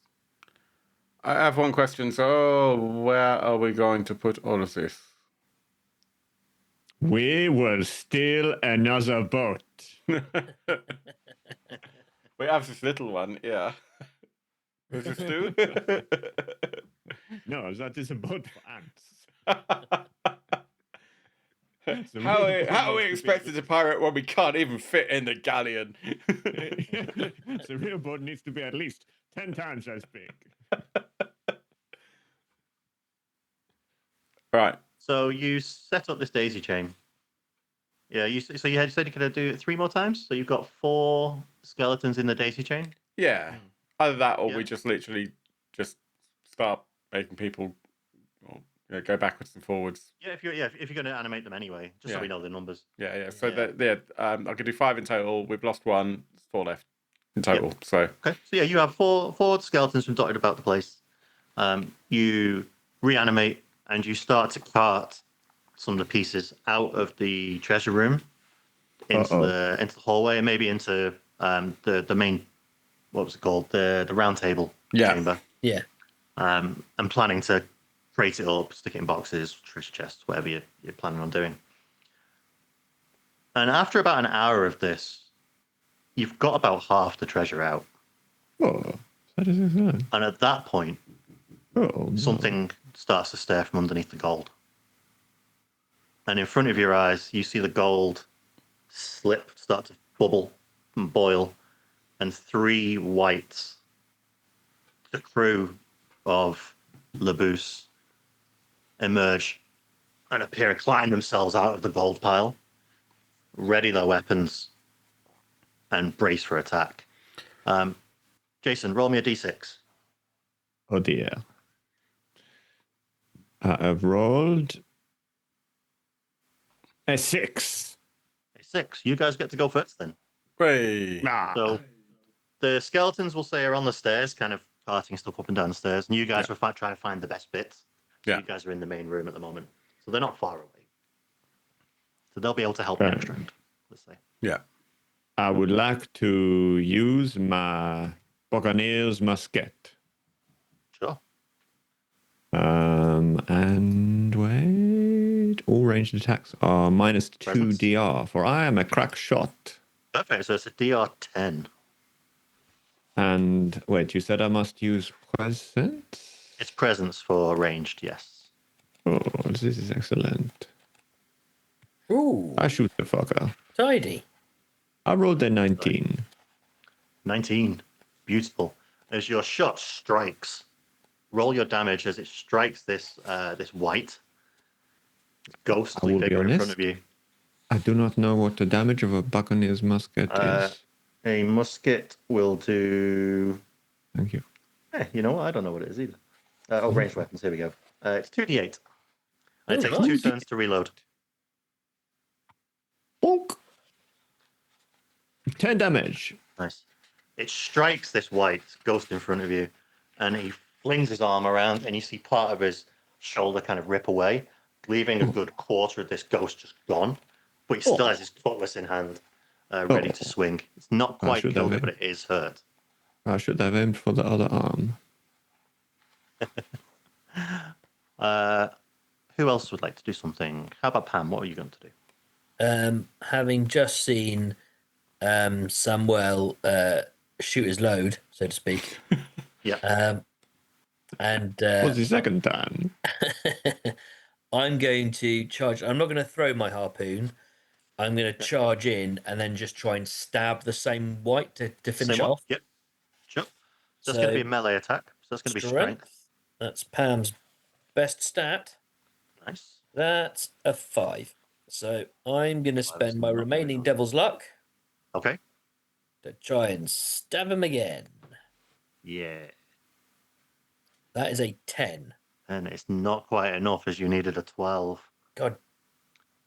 I have one question. So, where are we going to put all of this? We will steal another boat. We have this little one, yeah. Is this Stu? No, that is a boat for ants. How are we expected to pirate when we can't even fit in the galleon? The real boat needs to be at least 10 times as big. Right. So you set up this daisy chain. Yeah, so you had said you could do it 3 more times. So you've got 4 skeletons in the daisy chain. Yeah. Either that, or Yeah. we just literally just start making people, go backwards and forwards. Yeah, if you're going to animate them anyway, just so Yeah. we know the numbers. Yeah. So Yeah. I could do 5 in total. We've lost 1. It's 4 left in total. So Okay, so yeah, you have four skeletons from dotted about the place. You reanimate and you start to cart some of the pieces out of the treasure room into the hallway and maybe into the main, what was it called, the round table chamber. Yeah. And planning to crate it up, stick it in boxes, treasure chests, whatever you're planning on doing. And after about an hour of this, you've got about half the treasure out. Oh, that is excellent. And at that point, Oh, no. something starts to stare from underneath the gold. And in front of your eyes, you see the gold slip, start to bubble and boil, and 3 whites, the crew of Buse, emerge and appear to climb themselves out of the gold pile, ready their weapons, and brace for attack. Jason, roll me a d6. Oh dear. I've rolled a 6. A 6. You guys get to go first then. hey. So the skeletons will say are on the stairs, kind of carting stuff up and down the stairs, and you guys will try to find the best bits. So Yeah. you guys are in the main room at the moment, so they're not far away. So they'll be able to help next round, let's say. Yeah. I would like to use my Buccaneer's musket. Sure. And wait, all ranged attacks are minus 2 Presence. DR, for I am a crack shot. Perfect. So it's a DR 10. And wait, you said I must use presence? It's presence for ranged, yes. Oh, this is excellent. Ooh, I shoot the fucker. tidy. I rolled a 19. 19. Beautiful. As your shot strikes, roll your damage as it strikes this white ghostly will be figure in front honest. of you. I do not know what the damage of a Buccaneer's musket is. A musket will do. Thank you. You know what? I don't know what it is either. Ranged weapons. Here we go. It's 2d8. And it Oh, takes nice. 2 turns to reload. Bonk. 10 damage. Nice. It strikes this white ghost in front of you, and he flings his arm around, and you see part of his shoulder kind of rip away, leaving a good quarter of this ghost just gone. But he still has his cutlass in hand, ready to swing. It's not quite should killed have it, but it is hurt. I should have aimed for the other arm. Who else would like to do something? How about Pam? What are you going to do? Having just seen Samuel shoot his load, so to speak. Yeah. And What's the second time? I'm going to charge. I'm not going to throw my harpoon. I'm going to charge in and then just try and stab the same white to finish Same it one? off. Yep. Sure. So that's going to be a melee attack. So that's going to be strength. That's Pam's best stat. Nice. That's a 5. So I'm going to spend my remaining devil's luck. Okay. To try and stab him again. Yeah. That is a 10. And it's not quite enough, as you needed a 12. God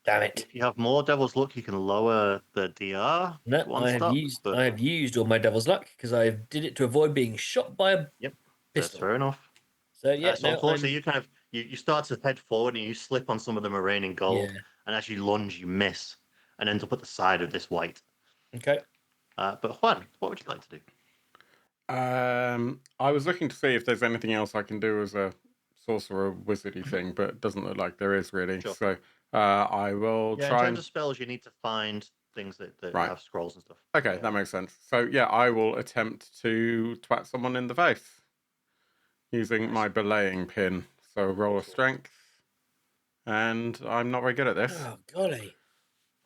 damn it. If you have more devil's luck, you can lower the DR. No, I have used all my devil's luck because I did it to avoid being shot by a Yep. That's pistol. fair enough. So yeah, so unfortunately, you kind of you start to head forward and you slip on some of the remaining gold, and as you lunge, you miss and end up at the side of this white. Okay. But Juan, what would you like to do? I was looking to see if there's anything else I can do as a sorcerer wizardy thing, but it doesn't look like there is really. Sure. So I will try. In terms of spells, you need to find things that Right. have scrolls and stuff. Okay, that makes sense. So yeah, I will attempt to twat someone in the face using my belaying pin. So roll a strength, and I'm not very good at this. Oh golly.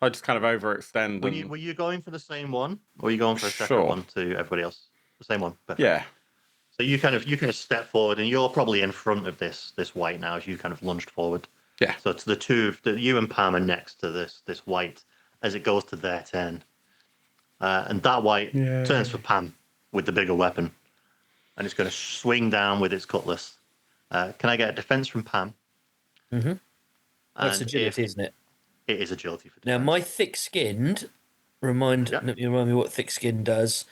I just kind of overextend. Were you going for the same one, or were you going for a separate Sure. one to everybody else? The same one. Perfect. Yeah. So you kind of step forward, and you're probably in front of this white now as you kind of lunged forward. Yeah. So it's the two that you and Pam are next to this white as it goes to their turn, and that white turns for Pam with the bigger weapon, and it's going to swing down with its cutlass. Can I get a defense from Pam? Mm-hmm. That's And agility, isn't it? It is agility for defense. Now my thick-skinned. Remind me what thick-skinned does.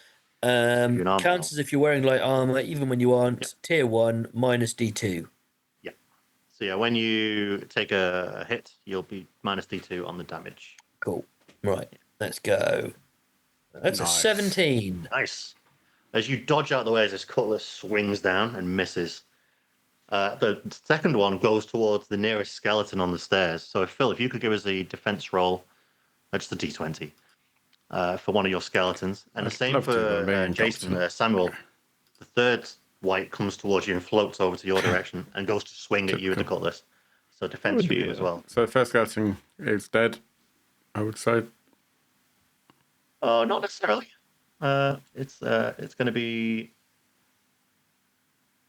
Counts as if you're wearing light armor, even when you aren't. Tier 1 minus D2. Yeah. So yeah, when you take a hit, you'll be minus D2 on the damage. Cool. Right. Let's go. That's a 17. Nice. As you dodge out of the way as this cutlass swings down and misses. The second one goes towards the nearest skeleton on the stairs. So Phil, if you could give us a defense roll, just a D20. For one of your skeletons, and the same for Jason, Samuel. The third white comes towards you and floats over to your direction and goes to swing at you with the cutlass. So defense for you as well. So the first skeleton is dead, I would say. Not necessarily. It's going to be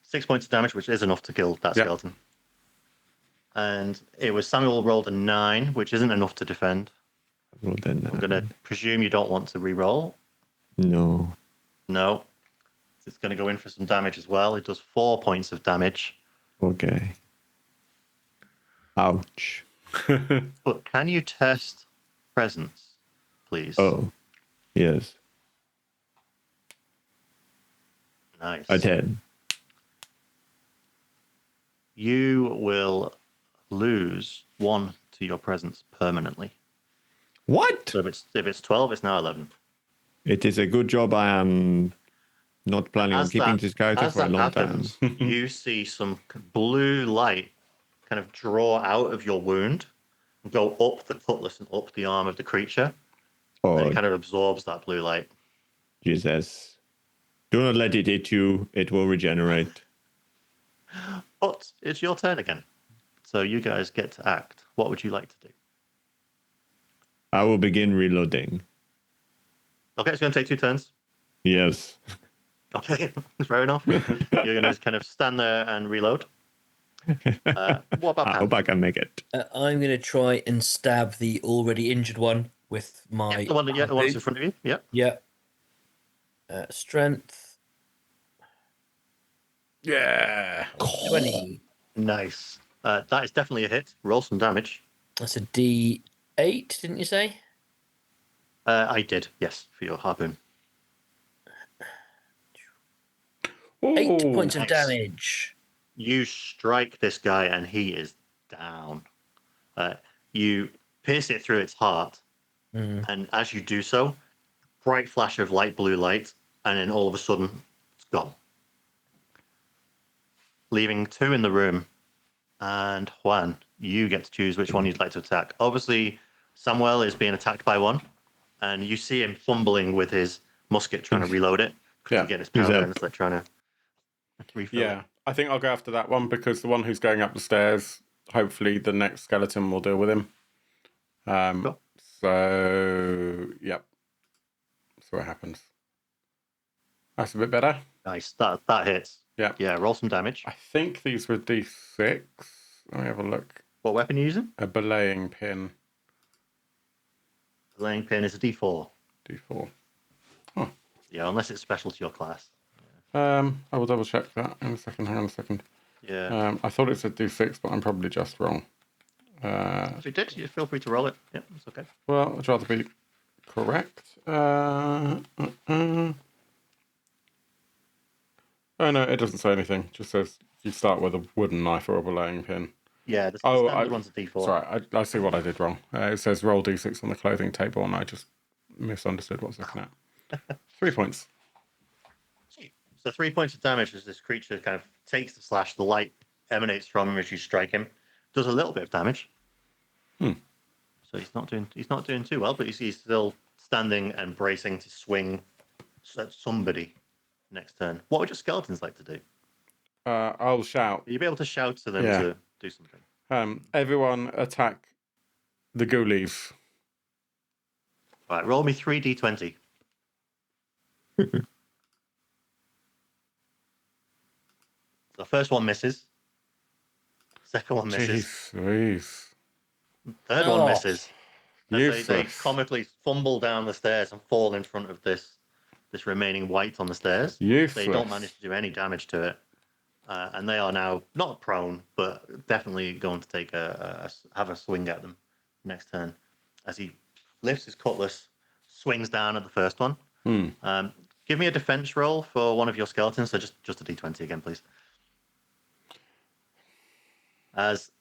6 points of damage, which is enough to kill that skeleton. And it was Samuel rolled a 9, which isn't enough to defend. I'm going to presume you don't want to re-roll. No. It's going to go in for some damage as well. It does 4 points of damage. Okay. Ouch. But can you test presence, please? Oh, yes. Nice. A 10. You will lose 1 to your presence permanently. What? So if it's 12, it's now 11. It is a good job I am not planning on keeping this character for a long time. You see some blue light kind of draw out of your wound and go up the cutlass and up the arm of the creature. Oh, And it kind of absorbs that blue light. Jesus. Do not let it hit you. It will regenerate. But it's your turn again. So you guys get to act. What would you like to do? I will begin reloading. Okay, it's going to take 2 turns. Yes. Okay, fair enough. You're going to kind of stand there and reload. What about I Pam? hope I can make it. I'm going to try and stab the already injured one with my. The one that's in front of you. Yeah. Yeah. Strength. Yeah. 20. Nice. That is definitely a hit. Roll some damage. That's a D8, didn't you say? I did, yes, for your harpoon. 8 Ooh, points of nice. damage. You strike this guy, and he is down. You pierce it through its heart, and as you do so, bright flash of light blue light, and then all of a sudden, it's gone. Leaving 2 in the room. And Juan, you get to choose which one you'd like to attack. Obviously, Samuel is being attacked by one, and you see him fumbling with his musket, trying to reload it. Yeah. To get his He's powder, up. and it's like trying to refill Yeah, it. I think I'll go after that one because the one who's going up the stairs, hopefully the next skeleton will deal with him. Cool. So, yep. So what happens. That's a bit better. Nice. That hits. Yeah. Yeah, roll some damage. I think these were D6. Let me have a look. What weapon are you using? A belaying pin. The laying pin is a D4. D4. Yeah, unless it's special to your class. I will double check that in a second. Hang on a second. Yeah. I thought it said D6, but I'm probably just wrong. If you did, you feel free to roll it. Yeah, it's okay. Well, I'd rather be correct. Oh, no, it doesn't say anything. It just says you start with a wooden knife or a belaying pin. Yeah, the Oh, standard one's a D4. Sorry, I see what I did wrong. It says roll D6 on the clothing table, and I just misunderstood what I was looking at. 3 points. So 3 points of damage as this creature kind of takes the slash. The light emanates from him as you strike him. Does a little bit of damage. So he's not doing too well, but he's still standing and bracing to swing at somebody next turn. What would your skeletons like to do? I'll shout. Will you be able to shout to them Yeah. to do something? Everyone attack the ghoulies. Right, roll me 3d20. The first one misses. Second one misses. Jeez. Third one Oh. misses. As they Useless. comically fumble down the stairs and fall in front of this remaining white on the stairs. Useless. They don't manage to do any damage to it. And they are now not prone, but definitely going to take have a swing at them next turn. As he lifts his cutlass, swings down at the first one. Give me a defense roll for one of your skeletons. So just a d20 again, please. As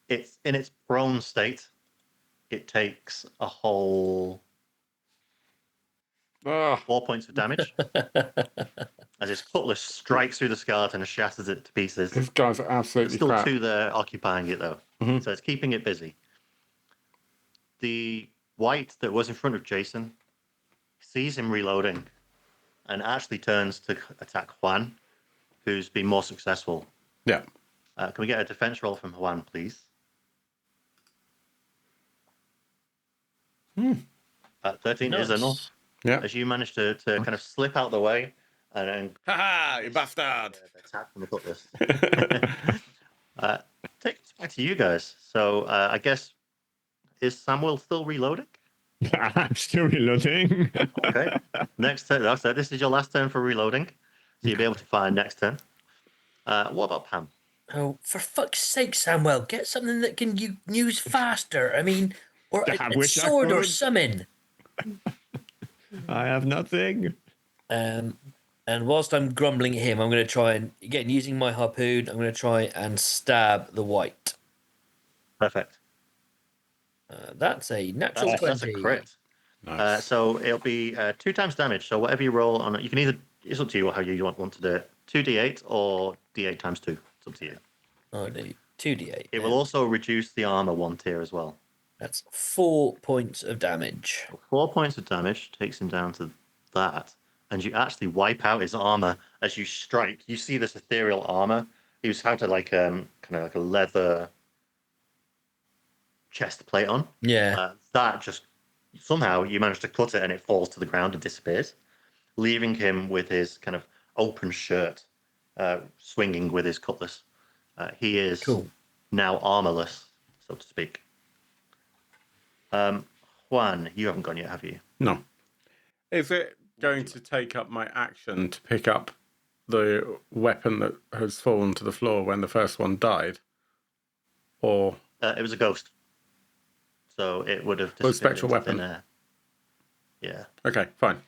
it's in its prone state, it takes a whole Ah, 4 points of damage. As his cutlass strikes through the skeleton and shatters it to pieces. these guys are There's absolutely still crap. 2 there occupying it, though. Mhm. So it's keeping it busy. The white that was in front of Jason sees him reloading and actually turns to attack Juan, who's been more successful. Yeah. Can we get a defense roll from Juan, please? 13 is enough. Yeah. As you manage to kind of slip out the way and Haha, you bastard. attack from the cutlass. Take it back to you guys. So I guess, is Samuel still reloading? I'm still reloading. Okay. Next turn. So this is your last turn for reloading. So you'll be able to fire next turn. What about Pam? Oh, for fuck's sake, Samuel, get something that can you use faster. I mean, or I a wish I sword or could. summon. I have nothing. And whilst I'm grumbling at him, I'm going to try and, again, using my harpoon, I'm going to try and stab the white. Perfect. That's a natural 20. That's a crit. Nice. So it'll be 2 times damage. So whatever you roll on it, you can either, it's up to you how you want to do it. 2d8 or d8 times 2. It's up to you. Oh, no, 2d8. It will also reduce the armor 1 tier as well. That's 4 points of damage. 4 points of damage takes him down to that. And you actually wipe out his armor as you strike. You see this ethereal armor. He was had like kind of like a leather chest plate on. Yeah. That just somehow you manage to cut it and it falls to the ground and disappears, leaving him with his kind of open shirt, swinging with his cutlass. He is Cool. now armorless, so to speak. Juan, you haven't gone yet, have you? No. Is it going to take up my action to pick up the weapon that has fallen to the floor when the first one died? Or It was a ghost, so it would have Oh, disappeared spectral into thin weapon. air. Yeah. okay, fine.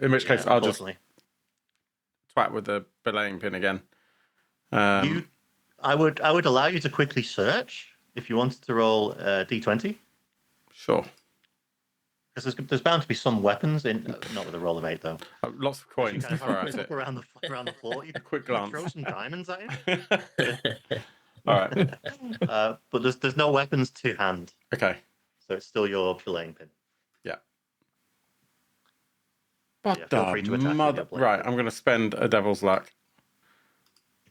In which case, I'll just unfortunately. twat with the belaying pin again. I would allow you to quickly search if you wanted to roll d20. Sure. Because there's bound to be some weapons in, not with a roll of 8 though. Lots of As you coins kind to of throw have a at quick it. look around the floor. You A quick you glance. throw some diamonds at him. All right. But there's no weapons to hand, Okay. so it's still your belaying pin. Yeah. Yeah, But feel the free to attack with mother. your belaying Right, pin. I'm going to spend a devil's luck.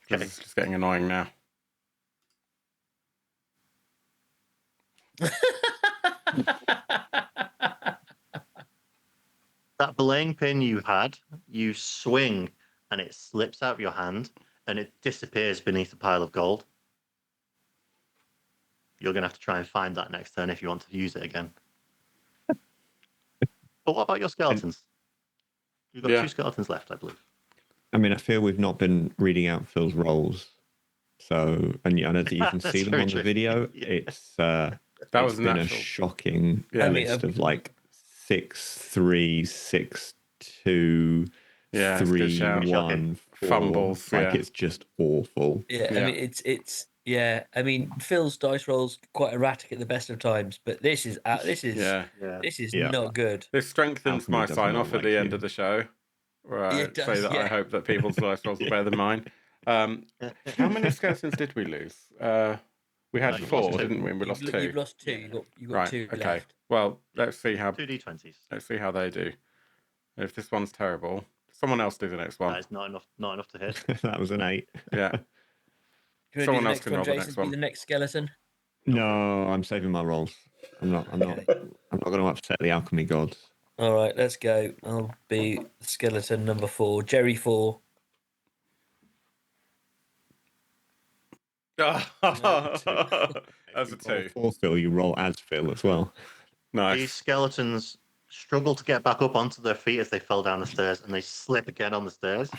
Because Okay. it's just getting annoying now. That belaying pin you had, you swing and it slips out of your hand and it disappears beneath a pile of gold. You're going to have to try and find that next turn if you want to use it again. But what about your skeletons? You've got 2 skeletons left, I believe. I mean, I feel we've not been reading out Phil's rolls. So, and I know that you can That's see them very on true. the video. Yeah. It's That it's was been natural. a shocking Yeah. list of like 6-3, 6-2, Yeah, it's a good 3, shout. 1, 4. Fumbles, Like yeah. it's just awful. Yeah, Yeah. I mean I mean Phil's dice rolls quite erratic at the best of times, but this is Yeah. this is Yeah. not good. This strengthens Alchemy my does sign not off at like the end you. of the show. Where I It does, say that I yeah. hope that people's dice rolls are better than mine. How many skeletons did we lose? We had You 4, lost 2. didn't we? And we lost 2. You've lost 2. Yeah. You got Right. 2 Okay. left. Well, let's see how 2 d20s. they do. If this one's terrible, someone else do the next one. That is not enough to hit. That was an 8. Yeah. Do you want to do Someone the else next can one, roll the Jason? next Be one. the next skeleton. No, I'm saving my rolls. I'm not going to upset the alchemy gods. All right, let's go. I'll be skeleton number 4, Jerry 4. That's a 2. For Phil, you roll as Phil as well. These Nice. skeletons struggle to get back up onto their feet as they fell down the stairs, and they slip again on the stairs.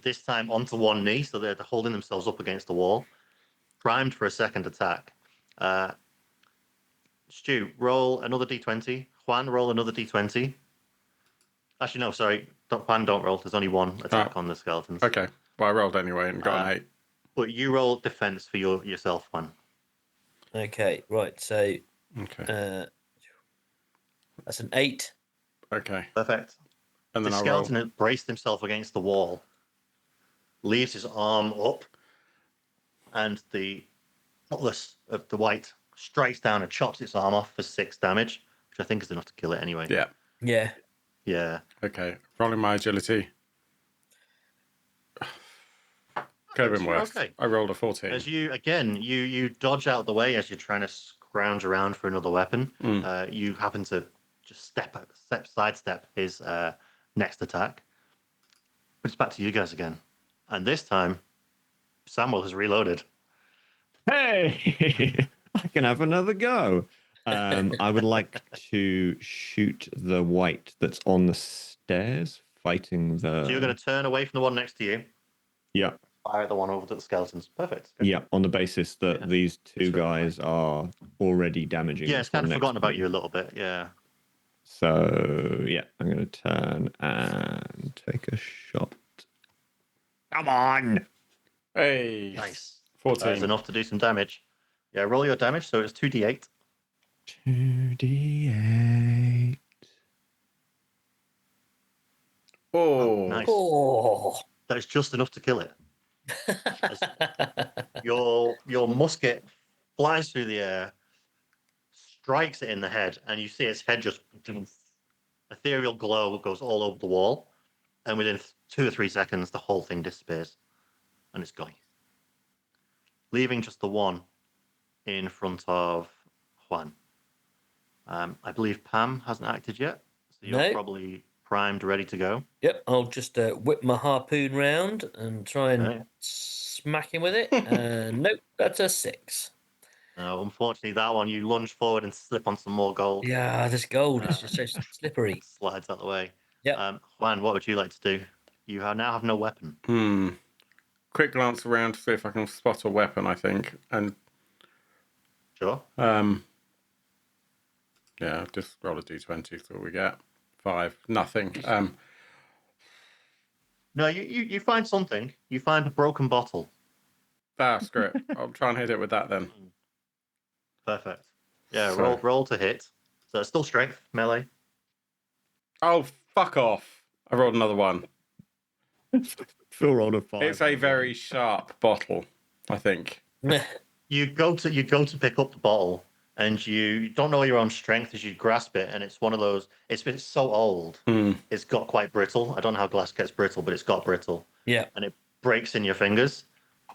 This time onto one knee, so they're holding themselves up against the wall, primed for a second attack. Stu, roll another d20. Juan, roll another d20. Actually, no, sorry. Juan, don't roll. There's only one attack on the skeletons. Okay. Well, I rolled anyway and got an 8. But you roll defense for yourself, Juan. Okay, right. So Okay. that's an 8. Okay. Perfect. And The then I'll roll. skeleton had braced himself against the wall, leaves his arm up, and the cutlass of the white strikes down and chops its arm off for 6 damage, which I think is enough to kill it anyway. Yeah. Yeah. Yeah. Okay. Rolling my agility. Could have been worse. Okay. I rolled a 14. As you dodge out of the way as you're trying to scrounge around for another weapon. You happen to just sidestep his next attack. But it's back to you guys again, and this time, Samuel has reloaded. Hey, I can have another go. I would like to shoot the white that's on the stairs fighting the. So you're going to turn away from the one next to you. Yeah. Fire the one over to the skeletons. Perfect. Good. Yeah, on the basis that these two Sure. guys are already damaging. Yeah, this it's kind one of next forgotten to about me. you a little bit. Yeah. So yeah, I'm going to turn and take a shot. Come on! Hey. Nice. 14. That is enough to do some damage. Yeah, roll your damage. So it's 2d8. 2d8. Oh. Nice. Oh. That is just enough to kill it. Your musket flies through the air, strikes it in the head, and you see its head just ethereal glow goes all over the wall, and within 2 or 3 seconds, the whole thing disappears, and it's gone, leaving just the one in front of Juan. I believe Pam hasn't acted yet, so you're No. probably primed, ready to go. Yep, I'll just whip my harpoon round and try and Okay. smack him with it. Nope, that's a 6. Unfortunately, that one you lunge forward and slip on some more gold. Yeah, this gold is just so slippery. Slides out the way. Yep. Juan, what would you like to do? You now have no weapon. Quick glance around to see if I can spot a weapon, I think. And Sure. yeah, just roll a d20, see what we get. 5. Nothing. No, you find something. You find a broken bottle. Screw it. I'll try and hit it with that then. Perfect. Yeah, So- roll to hit. So it's still strength, melee. Oh, fuck off. I rolled another one. Phil rolled a 5. It's a very sharp bottle, I think. You go to pick up the bottle, and you don't know your own strength as you grasp it, and it's one of those. It's so old. It's got quite brittle. I don't know how glass gets brittle, but it's got brittle. Yeah. And it breaks in your fingers.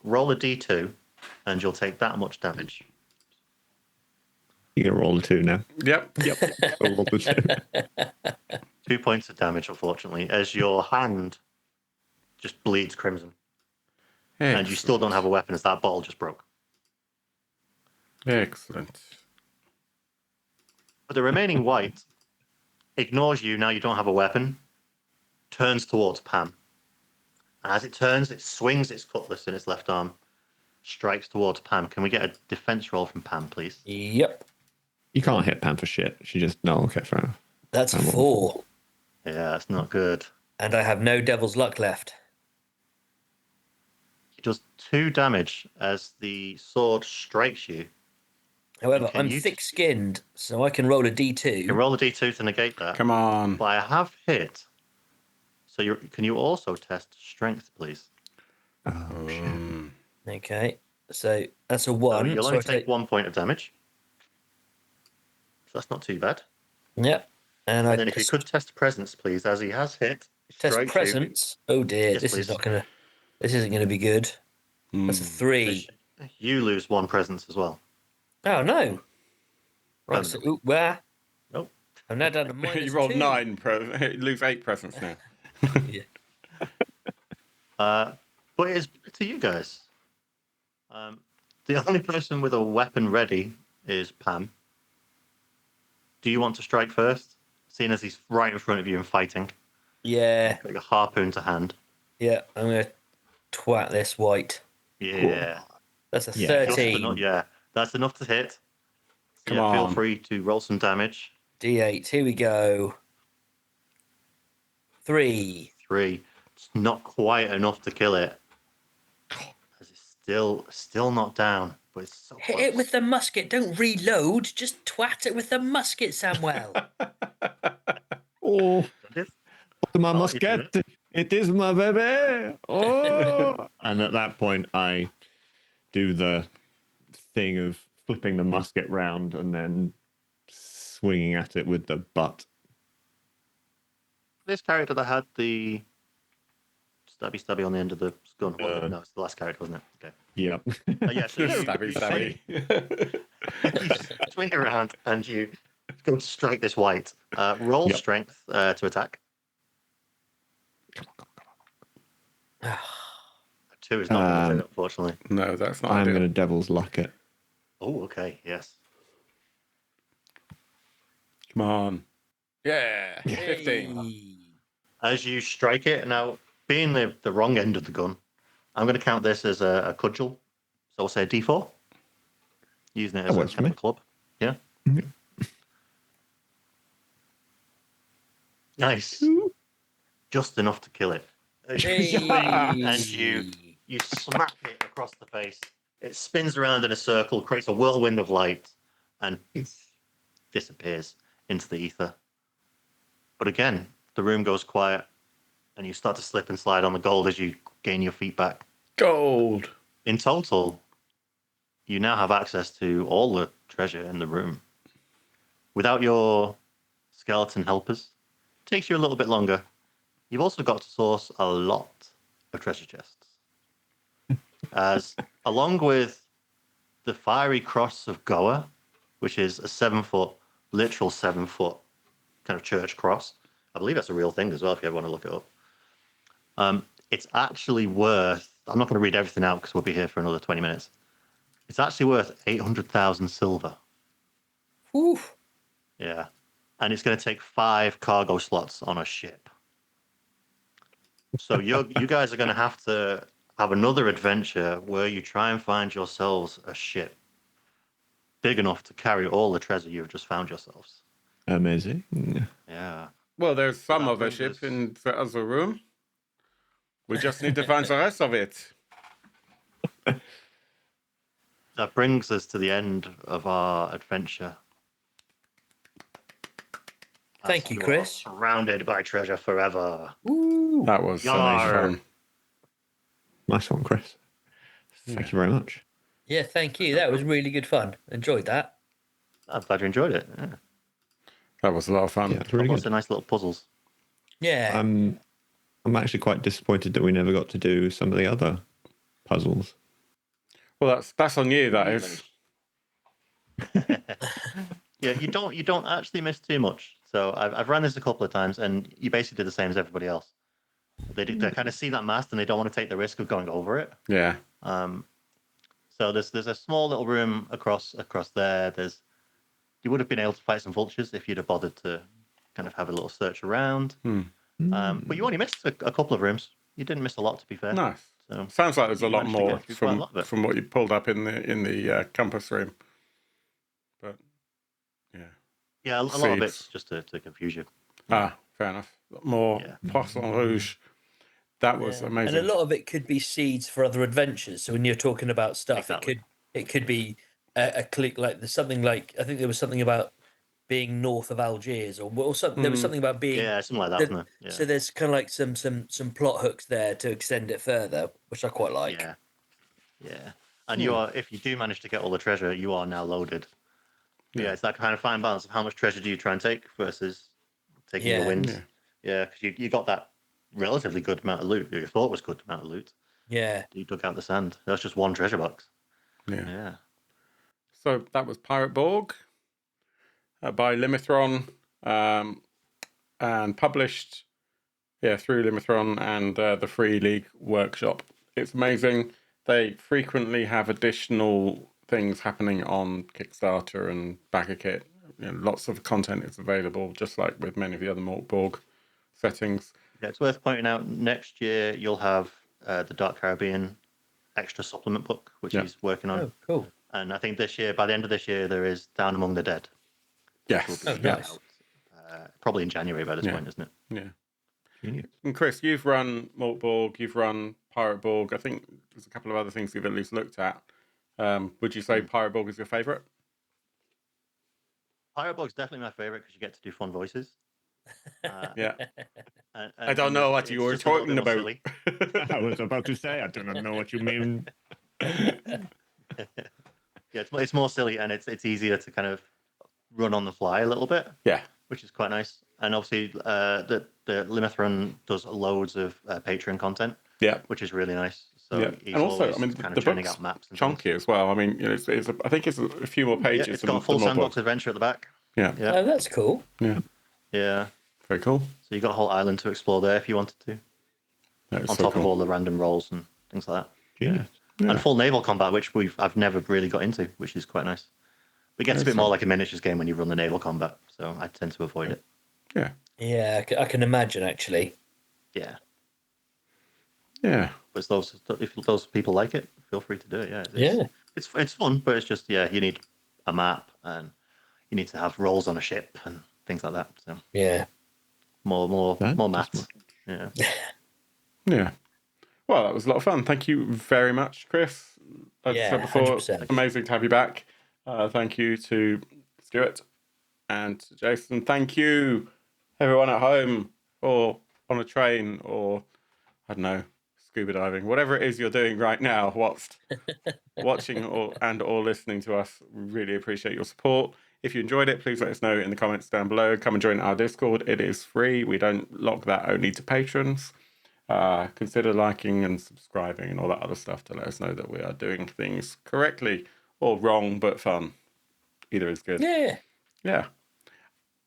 Roll a d2, and you'll take that much damage. You can roll a 2 now. Yep. Phil rolled a 2. 2 points of damage, unfortunately, as your hand just bleeds crimson, and you still don't have a weapon as that bottle just broke. Excellent. But the remaining white ignores you now you don't have a weapon, turns towards Pam. And as it turns, it swings its cutlass in its left arm, strikes towards Pam. Can we get a defense roll from Pam, please? Yep. You can't hit Pam for shit. She just... No, okay, fair enough. That's I'm 4. Yeah, that's not good. And I have no devil's luck left. He does 2 damage as the sword strikes you. However, Can I'm you- thick-skinned, so I can roll a d2. You can roll a d2 to negate that. Come on. But I have hit. So can you also test strength, please? Oh, shit. Okay, so that's a So 1. you'll so only I take 1 point of damage. So that's not too bad. Yep. And And then if you could test presence, please, as he has hit. test strikes you. presence. Oh dear, Yes, this please. is not gonna. This isn't gonna be good. That's a 3. You lose 1 presence as well. Oh no. Right. So, Permanently. where? Nope. I'm now down to minus You rolled 2. 9. You lose 8 presents now. Yeah. But it's to you guys. The only person with a weapon ready is Pam. Do you want to strike first? Seeing as he's right in front of you and fighting. Yeah. Got a harpoon to hand. Yeah. I'm gonna twat this white. Yeah. That's a Yeah. Just 13. enough, yeah. That's enough to hit. So Come yeah, feel on. free to roll some damage. D8. Here we go. 3. 3. It's not quite enough to kill it. As it's still not down, but it's so Hit close. it with the musket. Don't reload. Just twat it with the musket, Samuel. Oh, It- my Oh, you musket. did It is my baby. Oh. And at that point, I do the thing of flipping the musket round and then swinging at it with the butt. This character that had the stabby on the end of the gun. No, it's the last character, wasn't it? Okay. Yep. Yeah, so you Stabby. you swing around and you go to strike this white. Roll Yep. strength to attack. Come on. 2 is not going to hit, unfortunately. No, that's not I'm ideal. going to devil's luck it. Oh, okay, yes. Come on. Yeah. 15. Hey. As you strike it, now being the wrong end of the gun, I'm going to count this as a cudgel. So I'll say a D4. Using it as That a works for kind of me. a club. Yeah. Mhm. Nice. Just enough to kill it. As you Hey. swing and you smack it across the face. It spins around in a circle, creates a whirlwind of light, and disappears into the ether. But again, the room goes quiet, and you start to slip and slide on the gold as you gain your feet back. Gold. In total, you now have access to all the treasure in the room. Without your skeleton helpers, it takes you a little bit longer. You've also got to source a lot of treasure chests. As along with the fiery cross of Goa, which is a 7-foot, literal 7-foot kind of church cross. I believe that's a real thing as well, if you ever want to look it up. It's actually worth, I'm not going to read everything out because we'll be here for another 20 minutes. It's actually worth 800,000 silver. Whew. Yeah. And it's going to take 5 cargo slots on a ship. So you guys are going to have another adventure where you try and find yourselves a ship big enough to carry all the treasure you've just found yourselves. Amazing. Yeah. Well, there's some that of a brings ship us- in the other room. We just need to find the rest of it. That brings us to the end of our adventure. Thank As you, are Chris. Surrounded by treasure forever. Ooh. That was so much Yar. fun. Nice one, Chris. Thank you very much. Yeah, thank you. That was really good fun. Enjoyed that. I'm glad you enjoyed it. Yeah. That was a lot of fun. Yeah, it's really Lots good. of nice little puzzles. Yeah. I'm actually quite disappointed that we never got to do some of the other puzzles. Well, that's on you. That is. Yeah, you don't actually miss too much. So I've run this a couple of times, and you basically did the same as everybody else. They kind of see that mast, and they don't want to take the risk of going over it. Yeah. So there's a small little room across there. You would have been able to fight some vultures if you'd have bothered to kind of have a little search around. But you only missed a couple of rooms. You didn't miss a lot, to be fair. Nice. So Sounds like there's a you lot managed to more get through quite a lot of it. from what you pulled up in the compass room. But yeah, a lot of Seeds. it's just to confuse you. fair enough. More Poisson Rouge. That was Yeah. amazing. And a lot of it could be seeds for other adventures. So when you're talking about stuff, Exactly. it could be a click like there's something like I think there was something about being north of Algiers or something. There was something about being Yeah, something like that, the- isn't it? Yeah. So there's kind of like some plot hooks there to extend it further, which I quite like. Yeah. And you are, if you do manage to get all the treasure, you are now loaded. Yeah, it's that kind of fine balance of how much treasure do you try and take versus taking your wins. Yeah, because you got that relatively good amount of loot. You thought was good amount of loot. Yeah. You dug out the sand. That's just one treasure box. Yeah. Yeah. So that was Pirate Borg by Limithron and published through Limithron and the Free League Workshop. It's amazing. They frequently have additional things happening on Kickstarter and BackerKit. Lots of content is available, just like with many of the other Mort Borg settings. Yeah, it's worth pointing out next year you'll have the Dark Caribbean extra supplement book, which he's working on. Oh, cool. And I think this year, by the end of this year, there is Down Among the Dead. Yes. Oh, nice. Probably in January by this point, isn't it? Yeah. And Chris, you've run Mort Borg, you've run Pirate Borg. I think there's a couple of other things you've at least looked at. Would you say Pirate Borg is your favourite? Pirate Borg's definitely my favourite because you get to do fun voices. Yeah. I And don't know what it's you were just a little talking bit more about. silly. I was about to say, I do not know what you mean. Yeah, it's more silly and it's easier to kind of run on the fly a little bit. Yeah. Which is quite nice. And obviously, the Limithron does loads of Patreon content. Yeah. Which is really nice. So he's and also, always I mean, kind the of churning book's out maps and chunky things. as well. I mean, I think it's a few more pages. Yeah, it's than got a full the Mort Borg. sandbox adventure at the back. Yeah. Oh, that's cool. Yeah. Yeah. Very cool. So you got a whole island to explore there if you wanted to. That is On so top cool. of all the random rolls and things like that. Genius. And full naval combat, which I've never really got into, which is quite nice. But it gets a bit more like a miniatures game when you run the naval combat, so I tend to avoid it. Yeah. Yeah, I can imagine actually. Yeah. Yeah. But if those people like it, feel free to do it. Yeah. It's fun, but it's just you need a map and you need to have rolls on a ship and things like that. So Yeah. more maps. Yeah. Yeah. Well, that was a lot of fun. Thank you very much, Chris. Like I said before, 100%. amazing to have you back. Thank you to Stuart and to Jason. Thank you, everyone at home or on a train or, I don't know, scuba diving, whatever it is you're doing right now, whilst watching or listening to us. Really appreciate your support. If you enjoyed it, please let us know in the comments down below. Come and join our Discord. It is free. We don't lock that only to patrons. Consider liking and subscribing and all that other stuff to let us know that we are doing things correctly or wrong but fun. Either is good. Yeah.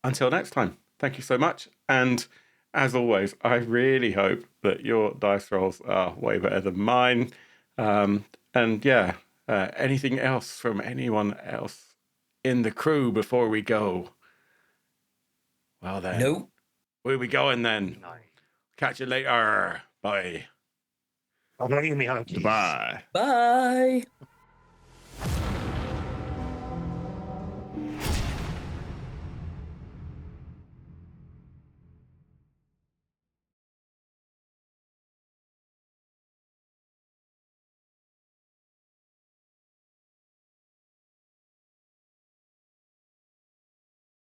Until next time, thank you so much. And as always, I really hope that your dice rolls are way better than mine. Anything else from anyone else in the crew before we go? Well then. Nope. Where we going then? Catch you later. Bye. Goodbye. Bye.